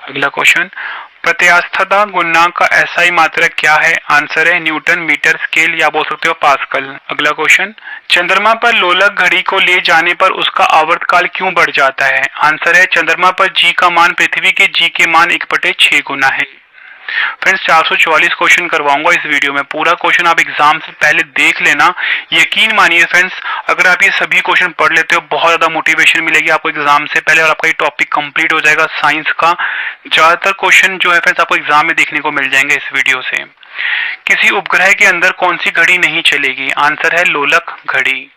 अगला क्वेश्चन, प्रत्यास्थता गुणांक का एसआई मात्रक क्या है? आंसर है न्यूटन मीटर स्केल या बोल सकते हो पास्कल। अगला क्वेश्चन, चंद्रमा पर लोलक घड़ी को ले जाने पर उसका आवर्तकाल क्यों बढ़ जाता है? आंसर है चंद्रमा पर जी का मान पृथ्वी के जी के मान 1/6 गुना है। फ्रेंड्स 444 क्वेश्चन करवाऊंगा इस वीडियो में। पूरा क्वेश्चन आप एग्जाम से पहले देख लेना। यकीन मानिए फ्रेंड्स, अगर आप ये सभी क्वेश्चन पढ़ लेते हो, बहुत ज्यादा मोटिवेशन मिलेगी आपको एग्जाम से पहले और आपका ये टॉपिक कंप्लीट हो जाएगा। साइंस का ज्यादातर क्वेश्चन जो है फ्रेंड्स आपको एग्जाम में देखने को मिल जाएंगे इस वीडियो से। किसी उपग्रह के अंदर कौन सी घड़ी नहीं चलेगी? आंसर है लोलक घड़ी।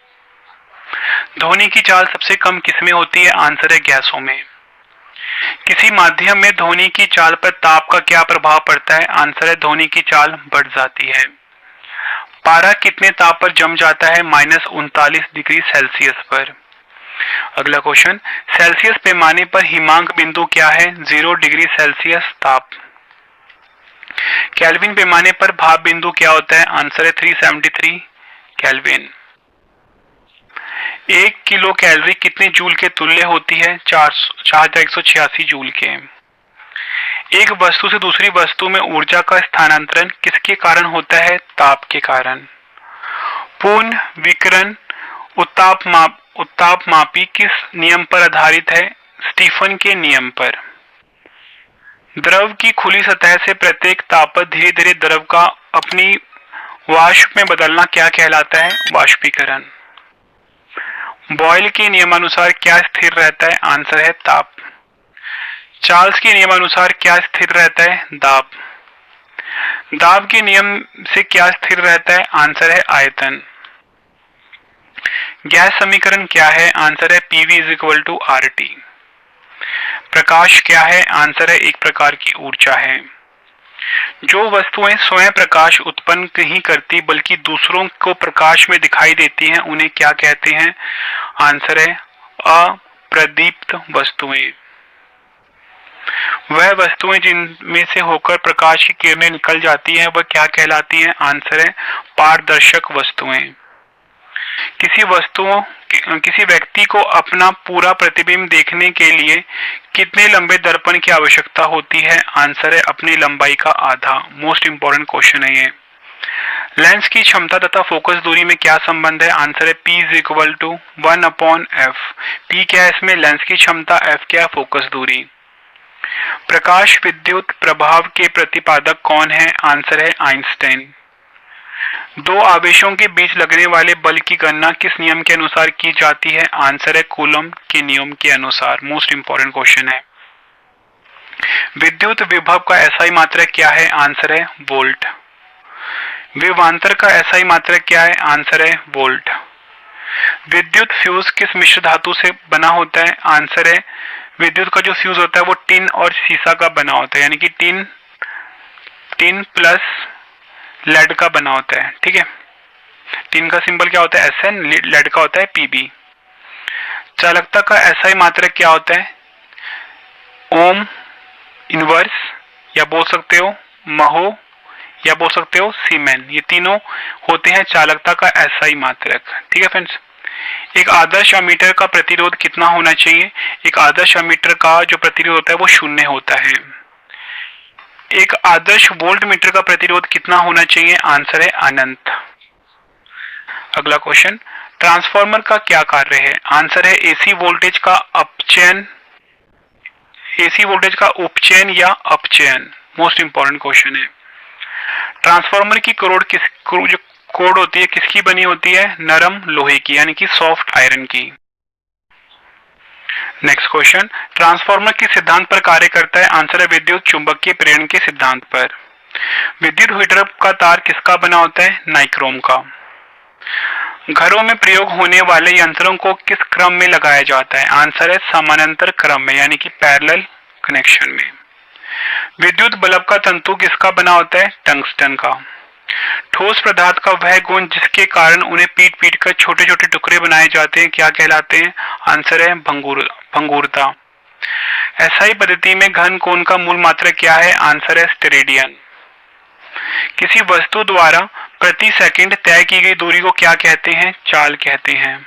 ध्वनि की चाल सबसे कम किसमें होती है? आंसर है गैसों में। किसी माध्यम में ध्वनि की चाल पर ताप का क्या प्रभाव पड़ता है? आंसर है ध्वनि की चाल बढ़ जाती है। पारा कितने ताप पर जम जाता है? -39 डिग्री सेल्सियस पर। अगला क्वेश्चन, सेल्सियस पैमाने पर हिमांक बिंदु क्या है? 0 डिग्री सेल्सियस ताप। केल्विन पैमाने पर भाप बिंदु क्या होता है? आंसर है 373 केल्विन। 1 किलो कैलोरी कितने जूल के तुल्य होती है? 4186 जूल के। एक वस्तु से दूसरी वस्तु में ऊर्जा का स्थानांतरण किसके कारण होता है? ताप के कारण। पूर्ण विकिरण उत्ताप मापी किस नियम पर आधारित है? स्टीफन के नियम पर। द्रव की खुली सतह से प्रत्येक ताप पर धीरे धीरे द्रव का अपनी वाष्प में बदलना क्या कहलाता है? वाष्पीकरण। बॉयल के नियमानुसार क्या स्थिर रहता है? आंसर है ताप। चार्ल्स के नियमानुसार क्या स्थिर रहता है? दाब। दाब के नियम से क्या स्थिर रहता है? आंसर है आयतन। गैस समीकरण क्या है? आंसर है PV is equal to RT। प्रकाश क्या है? आंसर है एक प्रकार की ऊर्जा है। जो वस्तुएं स्वयं प्रकाश उत्पन्न नहीं करती बल्कि दूसरों को प्रकाश में दिखाई देती हैं उन्हें क्या कहते हैं? आंसर है अप्रदीप्त वस्तुएं। वह वस्तुएं जिनमें से होकर प्रकाश की किरणें निकल जाती हैं वह क्या कहलाती हैं? आंसर है पारदर्शक वस्तुएं। किसी व्यक्ति को अपना पूरा प्रतिबिंब देखने के लिए कितने लंबे दर्पण की आवश्यकता होती है? आंसर है अपनी लंबाई का आधा। मोस्ट इंपॉर्टेंट क्वेश्चन है ये। लेंस की क्षमता तथा फोकस दूरी में क्या संबंध है? आंसर है P is equal to 1/f। P क्या है इसमें? लेंस की क्षमता, F क्या है? फोकस दूरी। प्रकाश विद्युत प्रभाव के प्रतिपादक कौन है? आंसर है आइंस्टाइन। दो आवेशों के बीच लगने वाले बल की गणना किस नियम के अनुसार की जाती है? आंसर है कूलॉम के नियम के अनुसार। मोस्ट इंपॉर्टेंट क्वेश्चन है। विद्युत विभव का एसआई मात्रक क्या है? आंसर है वोल्ट। विभवांतर का एसआई मात्रक क्या है? आंसर है वोल्ट। विद्युत फ्यूज किस मिश्र धातु से बना होता है? आंसर है विद्युत का जो फ्यूज होता है वो टिन और सीसा का बना होता है, यानी कि टिन प्लस लेड का बना होता है। ठीक है, टिन का सिंबल क्या होता है? Sn, लेड का होता है Pb। चालकता का एसआई मात्रक क्या होता है? ओम इनवर्स, या बोल सकते हो महो, या बोल सकते हो सीमेन। ये तीनों होते हैं चालकता का एसआई मात्रक। ठीक है फ्रेंड्स। एक आदर्श एमीटर का प्रतिरोध कितना होना चाहिए? एक आदर्श एमीटर का जो प्रतिरोध होता है वो 0 होता है। एक आदर्श वोल्ट मीटर का प्रतिरोध कितना होना चाहिए? आंसर है अनंत। अगला क्वेश्चन, ट्रांसफार्मर का क्या कार्य है? आंसर है एसी वोल्टेज का उपचयन या अपचयन। मोस्ट इंपॉर्टेंट क्वेश्चन है। ट्रांसफार्मर की जो कोड होती है किसकी बनी होती है? नरम लोहे की, यानी कि सॉफ्ट आयरन की। नेक्स्ट क्वेश्चन, ट्रांसफार्मर किस सिद्धांत पर कार्य करता है? आंसर है विद्युत चुंबकीय प्रेरण के सिद्धांत पर। विद्युत हीटर का तार किसका बना होता है? नाइक्रोम का। घरों में प्रयोग होने वाले यंत्रों को किस क्रम में लगाया जाता है? आंसर है समानांतर क्रम में, यानी कि पैरेलल कनेक्शन में। विद्युत बल्ब का तंतु किसका बना होता है? टंगस्टन का। ठोस पदार्थ का वह गुण जिसके कारण उन्हें पीट पीट कर छोटे छोटे टुकड़े बनाए जाते हैं क्या कहलाते हैं? आंसर है भंगुरता। एसआई पद्धति में घन कोण का मूल मात्रक क्या है? आंसर है स्टेरेडियन। किसी वस्तु द्वारा प्रति सेकंड तय की गई दूरी को क्या कहते हैं? चाल कहते हैं।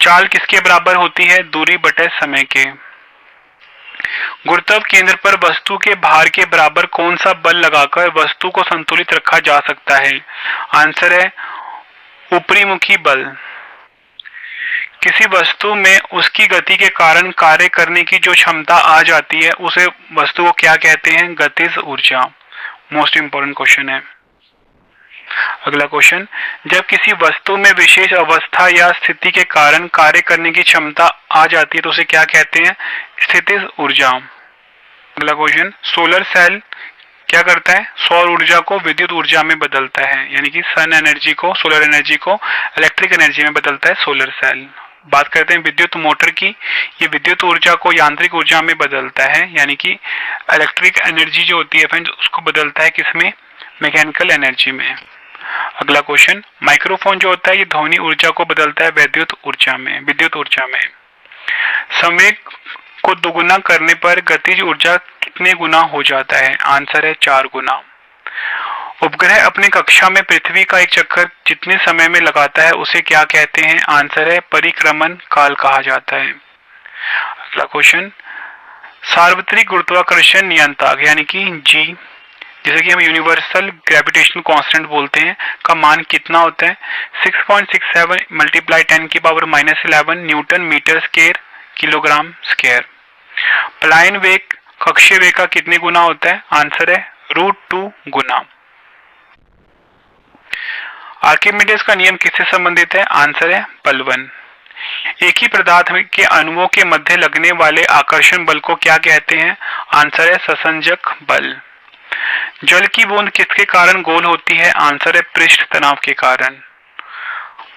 चाल किसके बराबर होती है? दूरी बटे समय के। गुरुत्व केंद्र पर वस्तु के भार के बराबर कौन सा बल लगाकर वस्तु को संतुलित रखा जा सकता है? आंसर है ऊपरीमुखी बल। किसी वस्तु में उसकी गति के कारण कार्य करने की जो क्षमता आ जाती है उसे वस्तु को क्या कहते हैं? गतिज ऊर्जा। मोस्ट इंपॉर्टेंट क्वेश्चन है। अगला क्वेश्चन, जब किसी वस्तु में विशेष अवस्था या स्थिति के कारण कार्य करने की क्षमता आ जाती है तो उसे क्या कहते हैं? स्थितिज ऊर्जा। अगला क्वेश्चन, सोलर सेल क्या करता है? सौर ऊर्जा को विद्युत ऊर्जा में बदलता है, यानी कि सन एनर्जी को, सोलर एनर्जी को इलेक्ट्रिक एनर्जी में बदलता है सोलर सेल। बात करते हैं विद्युत मोटर की। ये विद्युत ऊर्जा को यांत्रिक ऊर्जा में बदलता है, यानी कि इलेक्ट्रिक एनर्जी जो होती है फ्रेंड्स उसको बदलता है किसमें? मैकेनिकल एनर्जी में। अगला क्वेश्चन, माइक्रोफोन जो होता है ये ध्वनि ऊर्जा को बदलता है विद्युत ऊर्जा में। संवेग को दोगुना करने पर गतिज ऊर्जा कितने गुना हो जाता है? आंसर है 4 गुना। उपग्रह अपने कक्षा में पृथ्वी का एक चक्कर जितने समय में लगाता है उसे क्या कहते हैं? आंसर है परिक्रमण काल कहा जाता है। अगला क्वेश्चन, सार्वत्रिक गुरुत्वाकर्षण नियंत्रक यानी कि G जिसे कि हम यूनिवर्सल ग्रेविटेशनल कांस्टेंट बोलते हैं, का मान कितना होता है? 6.67 multiply 10⁻11 newton metre square kilogram square. पलायन वेग कक्षीय वेग का कितने गुना होता है? आंसर है √2 गुना। आर्किमिडीज का नियम किससे संबंधित है? आंसर है बलवन। एक ही पदार्थ के अणुओं के मध्य लगने वाले आकर्षण बल को क्या कहते हैं? आंसर है ससंजक बल। जल की बूंद किसके कारण गोल होती है? आंसर है पृष्ठ तनाव के कारण।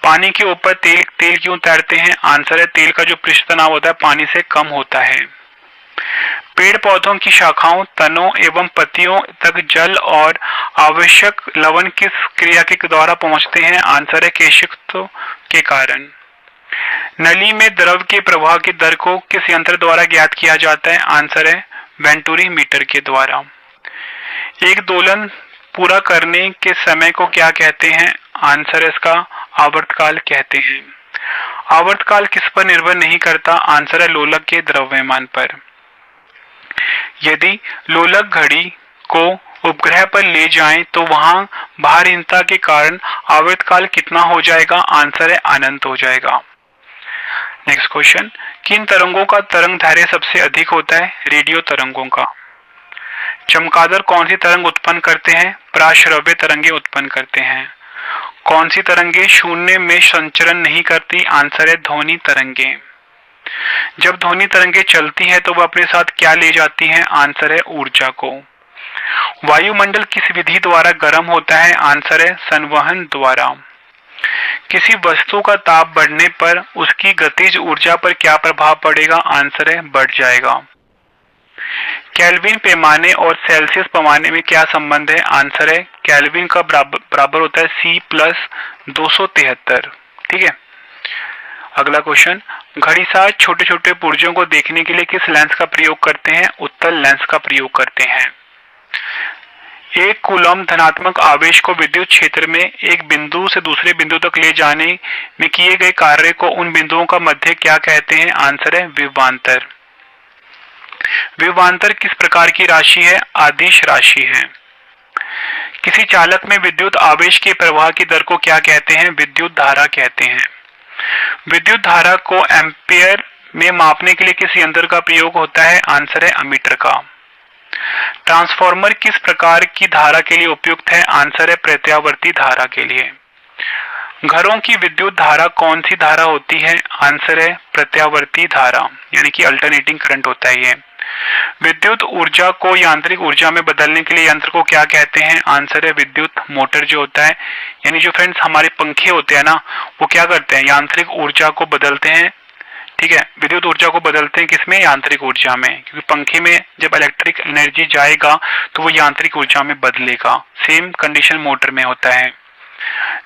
पानी के ऊपर तेल क्यों तैरते हैं? आंसर है तेल का जो पृष्ठ तनाव होता है पानी से कम होता है। पेड़ पौधों की शाखाओं, तनों एवं पत्तियों तक जल और आवश्यक लवण किस क्रिया के द्वारा पहुंचते हैं? आंसर है केशिकाओं के कारण। नली में द्रव के प्रवाह की दर को किस यंत्र द्वारा ज्ञात किया जाता है? आंसर है वेंटुरी मीटर के द्वारा। एक दोलन पूरा करने के समय को क्या कहते हैं? आंसर है इसका आवर्तकाल कहते हैं। आवर्तकाल किस पर निर्भर नहीं करता? आंसर है लोलक के द्रव्यमान पर। यदि लोलक घड़ी को उपग्रह पर ले जाएं तो वहां भारहीनता के कारण आवर्तकाल कितना हो जाएगा? आंसर है अनंत हो जाएगा। नेक्स्ट क्वेश्चन, किन तरंगों का तरंग दैर्घ्य सबसे अधिक होता है? रेडियो तरंगों का। चमगादड़ कौन सी तरंग उत्पन्न करते हैं? पराश्रव्य तरंगे उत्पन्न करते हैं। कौन सी तरंगे शून्य में संचरण नहीं करती? आंसर है ध्वनि तरंगे। जब ध्वनि तरंगे चलती है तो वह अपने साथ क्या ले जाती हैं? आंसर है ऊर्जा को। वायुमंडल किस विधि द्वारा गर्म होता है? आंसर है संवहन द्वारा। किसी वस्तु का ताप बढ़ने पर उसकी गतिज ऊर्जा पर क्या प्रभाव पड़ेगा? आंसर है बढ़ जाएगा। केल्विन पैमाने और सेल्सियस पैमाने में क्या संबंध है? आंसर है केल्विन का बराबर होता है C+273। ठीक है। अगला क्वेश्चन, घड़ीसाज छोटे छोटे पुर्जों को देखने के लिए किस लेंस का प्रयोग करते हैं? उत्तल लेंस का प्रयोग करते हैं। एक कूलम धनात्मक आवेश को विद्युत क्षेत्र में एक बिंदु से दूसरे बिंदु तक ले जाने में किए गए कार्य को उन बिंदुओं का मध्य क्या कहते हैं? आंसर है विभवांतर। विभवांतर किस प्रकार की राशि है? अदिश राशि है। किसी चालक में विद्युत आवेश के प्रवाह की दर को क्या कहते हैं? विद्युत धारा कहते हैं। विद्युत धारा को एम्पियर में मापने के लिए किस यंत्र का प्रयोग होता है? आंसर है अमीटर का। ट्रांसफार्मर किस प्रकार की धारा के लिए उपयुक्त है? आंसर है प्रत्यावर्ती धारा के लिए। घरों की विद्युत धारा कौन सी धारा होती है? आंसर है प्रत्यावर्ती धारा, यानी कि अल्टरनेटिंग करंट होता है ये। विद्युत ऊर्जा को यांत्रिक ऊर्जा में बदलने के लिए यंत्र को क्या कहते हैं? आंसर है विद्युत मोटर जो होता है, यानी जो फ्रेंड्स हमारे पंखे होते हैं ना, वो क्या करते हैं? यांत्रिक ऊर्जा को बदलते हैं। ठीक है, विद्युत ऊर्जा को बदलते हैं किसमें? यांत्रिक ऊर्जा में, क्योंकि पंखे में जब इलेक्ट्रिक एनर्जी जाएगा तो वो यांत्रिक ऊर्जा में बदलेगा। सेम कंडीशन मोटर में होता है।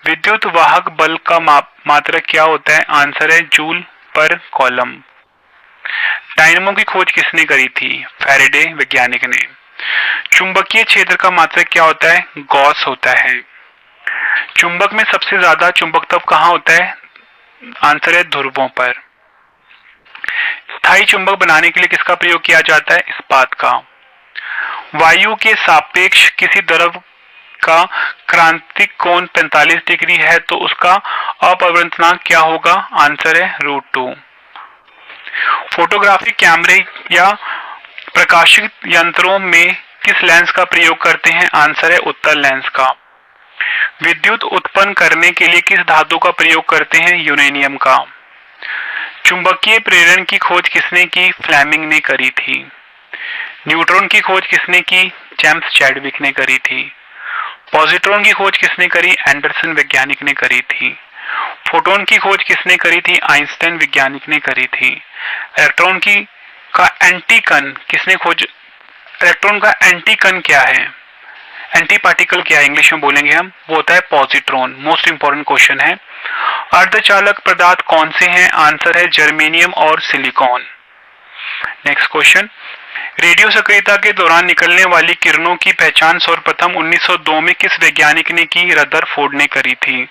विद्युत वाहक बल का मात्रक क्या होता है? आंसर है जूल पर कॉलम। डायनमो की खोज किसने करी थी? फैराडे वैज्ञानिक ने। चुंबकीय क्षेत्र का मात्रक क्या होता है? गॉस होता है। चुंबक में सबसे ज्यादा चुंबकत्व कहाँ होता है? आंसर है ध्रुवों पर। स्थायी चुंबक बनाने के लिए किसका प्रयोग किया जाता है? इस्पात का। वायु के सापेक्ष किसी द्रव का क्रांतिक कोण 45 डिग्री है तो उसका अपवर्तनांक क्या होगा? आंसर है √2। फोटोग्राफिक कैमरे या प्रकाशित यंत्रों में किस लेंस का प्रयोग करते हैं? आंसर है उत्तल लेंस का। विद्युत उत्पन्न करने के लिए किस धातु का प्रयोग करते हैं? यूरेनियम का। चुंबकीय प्रेरण की खोज किसने की? फ्लेमिंग ने करी थी। न्यूट्रॉन की खोज किसने की? जेम्स चैडविक ने करी थी। पॉजिट्रॉन की खोज किसने करी? एंडरसन वैज्ञानिक ने करी थी। फोटोन की खोज किसने करी थी? आइंस्टाइन वैज्ञानिक ने करी थी। इलेक्ट्रॉन की का एंटी कण किसने खोज? इलेक्ट्रॉन का एंटी कण क्या है? एंटी पार्टिकल क्या है इंग्लिश में बोलेंगे हम? वो होता है पॉजिट्रॉन। मोस्ट इंपॉर्टेंट क्वेश्चन है। अर्धचालक पदार्थ कौन से हैं? आंसर है जर्मेनियम और सिलिकॉन। नेक्स्ट क्वेश्चन, रेडियो सक्रियता के दौरान निकलने वाली किरणों की पहचान सर्वप्रथम 1902 में किस वैज्ञानिक ने की? रदरफोर्ड ने करी थी।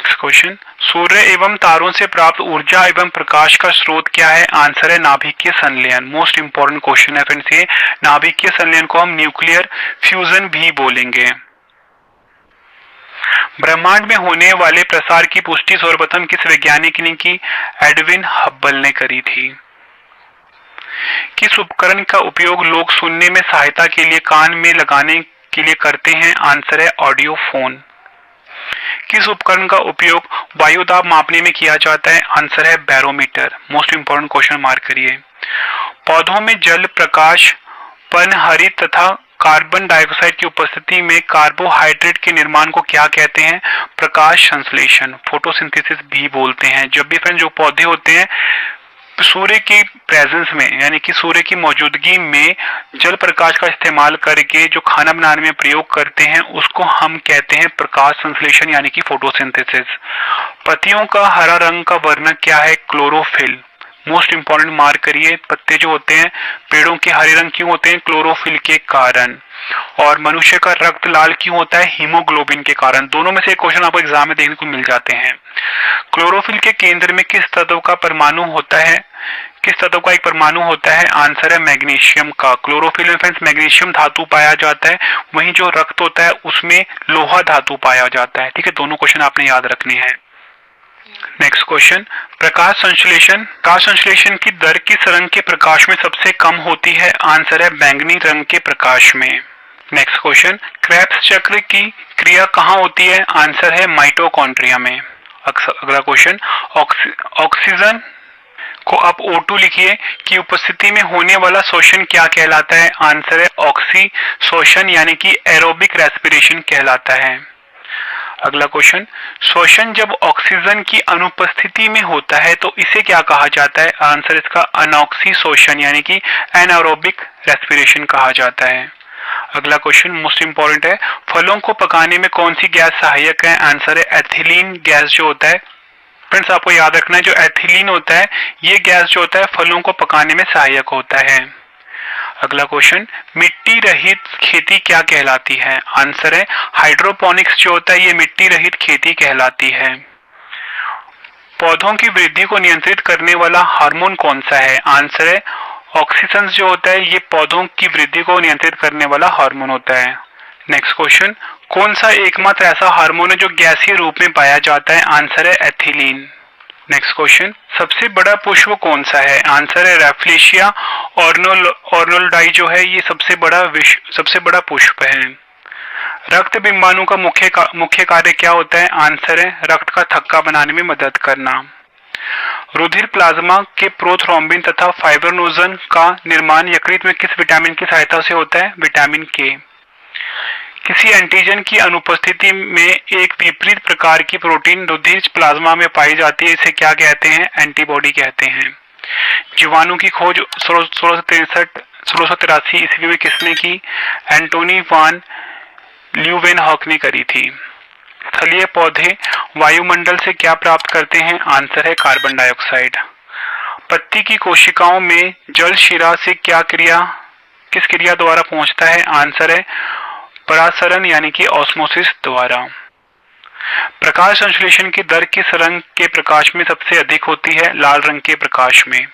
नेक्स्ट क्वेश्चन, सूर्य एवं तारों से प्राप्त ऊर्जा एवं प्रकाश का स्रोत क्या है? आंसर है नाभिकीय संलयन। मोस्ट इंपॉर्टेंट क्वेश्चन है फ्रेंड्स ये। नाभिकीय संलयन को हम न्यूक्लियर फ्यूजन भी बोलेंगे। ब्रह्मांड में होने वाले प्रसार की पुष्टि सर्वप्रथम किस वैज्ञानिक ने की? एडविन हब्बल ने करी थी। किस उपकरण का उपयोग लोग सुनने में सहायता के लिए कान में लगाने के लिए करते हैं? आंसर है ऑडियो फोन। किस उपकरण का उपयोग वायु दाब मापने में किया जाता है? आंसर है barometer. Most important question mark करिए। पौधों में जल, प्रकाश, पनहरित तथा कार्बन डाइऑक्साइड की उपस्थिति में कार्बोहाइड्रेट के निर्माण को क्या कहते हैं? प्रकाश संश्लेषण, फोटोसिंथेसिस भी बोलते हैं। जब भी फ्रेंड जो पौधे होते हैं सूर्य की प्रेजेंस में यानी कि सूर्य की मौजूदगी में जल प्रकाश का इस्तेमाल करके जो खाना बनाने में प्रयोग करते हैं उसको हम कहते हैं प्रकाश संश्लेषण यानी कि फोटोसिंथेसिस। पत्तियों का हरा रंग का वर्ण क्या है? क्लोरोफिल। मोस्ट इंपॉर्टेंट मार्क करिए। पत्ते जो होते हैं पेड़ों के हरे रंग क्यों होते हैं? क्लोरोफिल के कारण। और मनुष्य का रक्त लाल क्यों होता है? हीमोग्लोबिन के कारण। दोनों में से एक क्वेश्चन आपको एग्जाम में देखने को मिल जाते हैं। क्लोरोफिल के केंद्र में किस तत्व का परमाणु होता है? किस तत्व का एक परमाणु होता है? आंसर है मैग्नीशियम का। क्लोरोफिल में फ्रेंड्स मैग्नीशियम धातु पाया जाता है, वहीं जो रक्त होता है उसमें लोहा धातु पाया जाता है। ठीक है, दोनों क्वेश्चन आपने याद रखने हैं। नेक्स्ट क्वेश्चन, प्रकाश संश्लेषण की दर किस रंग के प्रकाश में सबसे कम होती है? आंसर है बैंगनी रंग के प्रकाश में। नेक्स्ट क्वेश्चन, क्रेब्स चक्र की क्रिया कहाँ होती है? आंसर है माइटोकॉन्ड्रिया में। अगला क्वेश्चन, ऑक्सीजन को आप O2 लिखिए की उपस्थिति में होने वाला शोषण क्या कहलाता है? आंसर है ऑक्सीशोषण यानी कि एरोबिक रेस्पिरेशन कहलाता है। अगला क्वेश्चन, शोषण जब ऑक्सीजन की अनुपस्थिति में होता है तो इसे क्या कहा जाता है? आंसर इसका अनॉक्सीशोषण यानी कि एनारोबिक रेस्पिरेशन कहा जाता है। अगला क्वेश्चन मोस्ट इंपॉर्टेंट है, फलों को पकाने में कौन सी गैस सहायक है? आंसर है एथिलीन गैस जो होता है। फ्रेंड्स आपको याद रखना है जो एथिलीन होता है ये गैस जो होता है फलों को पकाने में सहायक होता है। अगला क्वेश्चन, मिट्टी रहित खेती क्या कहलाती है? आंसर है हाइड्रोपोनिक्स जो होता है ये मिट्टी रहित खेती कहलाती है। पौधों की वृद्धि को नियंत्रित करने वाला हार्मोन कौन सा है? आंसर है ऑक्सीजन जो होता है ये पौधों की वृद्धि को नियंत्रित करने वाला हार्मोन होता है। नेक्स्ट क्वेश्चन, कौन सा एकमात्र ऐसा हार्मोन है जो गैसीय रूप में पाया जाता है? आंसर है एथिलीन। नेक्स्ट क्वेश्चन, सबसे बड़ा पुष्प कौन सा है? आंसर है रैफ्लेशिया ऑर्नोल्डाई जो है ये सबसे बड़ा पुष्प है। रक्त बिंबाणु का मुख्य कार्य क्या होता है? आंसर है रक्त का थक्का बनाने में मदद करना। रुधिर प्लाज्मा के प्रोथ्रोम्बिन तथा फाइब्रिनोजन का निर्माण यकृत में किस विटामिन की सहायता से होता है? विटामिन के। किसी एंटीजन की अनुपस्थिति में एक विपरीत प्रकार की प्रोटीन रुधिर प्लाज्मा में पाई जाती है, इसे क्या कहते हैं? एंटीबॉडी कहते हैं। जीवाणु की खोज 1683 ईस्वी में किसने की? एंटोनी वान ल्यूवेनहॉक ने करी थी। स्थलीय पौधे वायुमंडल से क्या प्राप्त करते हैं? आंसर है कार्बन डाइऑक्साइड। पत्ती की कोशिकाओं में जल शिरा से किस क्रिया द्वारा पहुंचता है? आंसर है परासरण यानी कि ऑस्मोसिस द्वारा। प्रकाश संश्लेषण की दर किस रंग के प्रकाश में सबसे अधिक होती है? लाल रंग के प्रकाश में।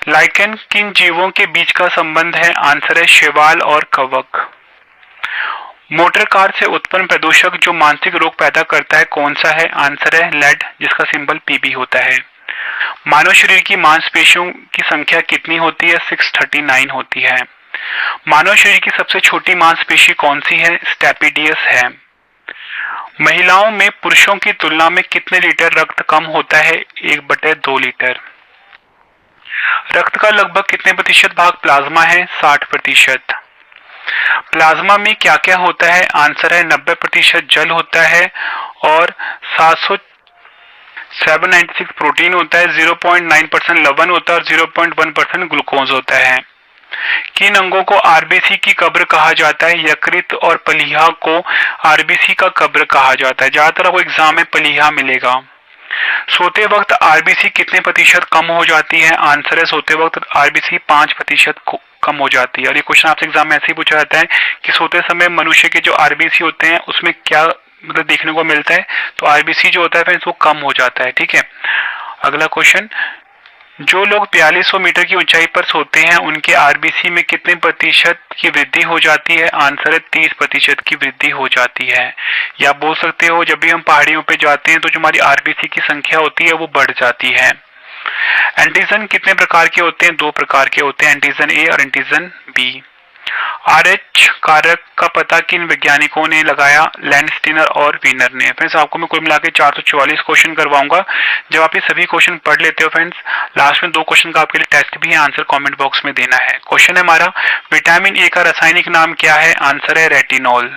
लाइकेन किन जीवों के बीच का संबंध है? आंसर है शैवाल और कवक। मोटर कार से उत्पन्न प्रदूषक जो मानसिक रोग पैदा करता है कौन सा है? आंसर है लेड जिसका सिंबल Pb होता है। मानव शरीर की मांसपेशियों की संख्या कितनी होती है? 639 होती है। मानव शरीर की सबसे छोटी मांसपेशी कौन सी है? स्टेपिडियस है। महिलाओं में पुरुषों की तुलना में कितने लीटर रक्त कम होता है? 1/2 लीटर। रक्त का लगभग कितने प्रतिशत भाग प्लाज्मा है? 60%। प्लाज्मा में क्या क्या होता है? आंसर है 90% जल होता है और 796 प्रोटीन होता है, 0.9% लवण होता है और 0.1% ग्लूकोज होता है। किन अंगों को आरबीसी की कब्र कहा जाता है? यकृत और पलीहा को आरबीसी का कब्र कहा जाता है। ज्यादातर आपको एग्जाम में पलीहा मिलेगा। सोते वक्त आरबीसी कितने प्रतिशत कम हो जाती है? आंसर है सोते वक्त आरबीसी 5% कम हो जाती है। और ये क्वेश्चन आपसे एग्जाम में ऐसे ही पूछा जाता है कि सोते समय मनुष्य के जो आरबीसी होते हैं उसमें क्या मतलब देखने को मिलता है, तो आरबीसी जो होता है फ्रेंड्स वो कम हो जाता है। ठीक है, अगला क्वेश्चन, जो लोग 4200 मीटर की ऊंचाई पर सोते हैं उनके आरबीसी में कितने प्रतिशत की वृद्धि हो जाती है? आंसर है 30% की वृद्धि हो जाती है। या आप बोल सकते हो जब भी हम पहाड़ियों पे जाते हैं तो जो हमारी आरबीसी की संख्या होती है वो बढ़ जाती है। एंटीजन कितने प्रकार के होते हैं? 2 प्रकार के होते हैं, एंटीजन ए और एंटीजन बी। आरएच कारक का पता किन वैज्ञानिकों ने लगाया? लैंडस्टीनर और वीनर ने। फ्रेंड्स आपको मैं कुल मिला के 444 क्वेश्चन करवाऊंगा। जब आप ये सभी क्वेश्चन पढ़ लेते हो फ्रेंड्स, लास्ट में 2 क्वेश्चन का आपके लिए टेस्ट भी है, आंसर कमेंट बॉक्स में देना है। क्वेश्चन है हमारा, विटामिन ए का रासायनिक नाम क्या है? आंसर है रेटिनॉल।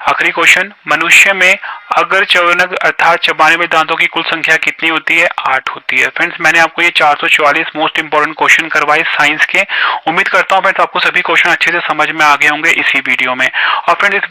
आखिरी क्वेश्चन, मनुष्य में अगर चौनक अर्थात चबाने में दांतों की कुल संख्या कितनी होती है? 8 होती है। फ्रेंड्स मैंने आपको ये 444 मोस्ट इंपोर्टेंट क्वेश्चन करवाए साइंस के। उम्मीद करता हूँ फ्रेंड्स आपको सभी क्वेश्चन अच्छे से समझ में आ गए होंगे इसी वीडियो में। और फ्रेंड्स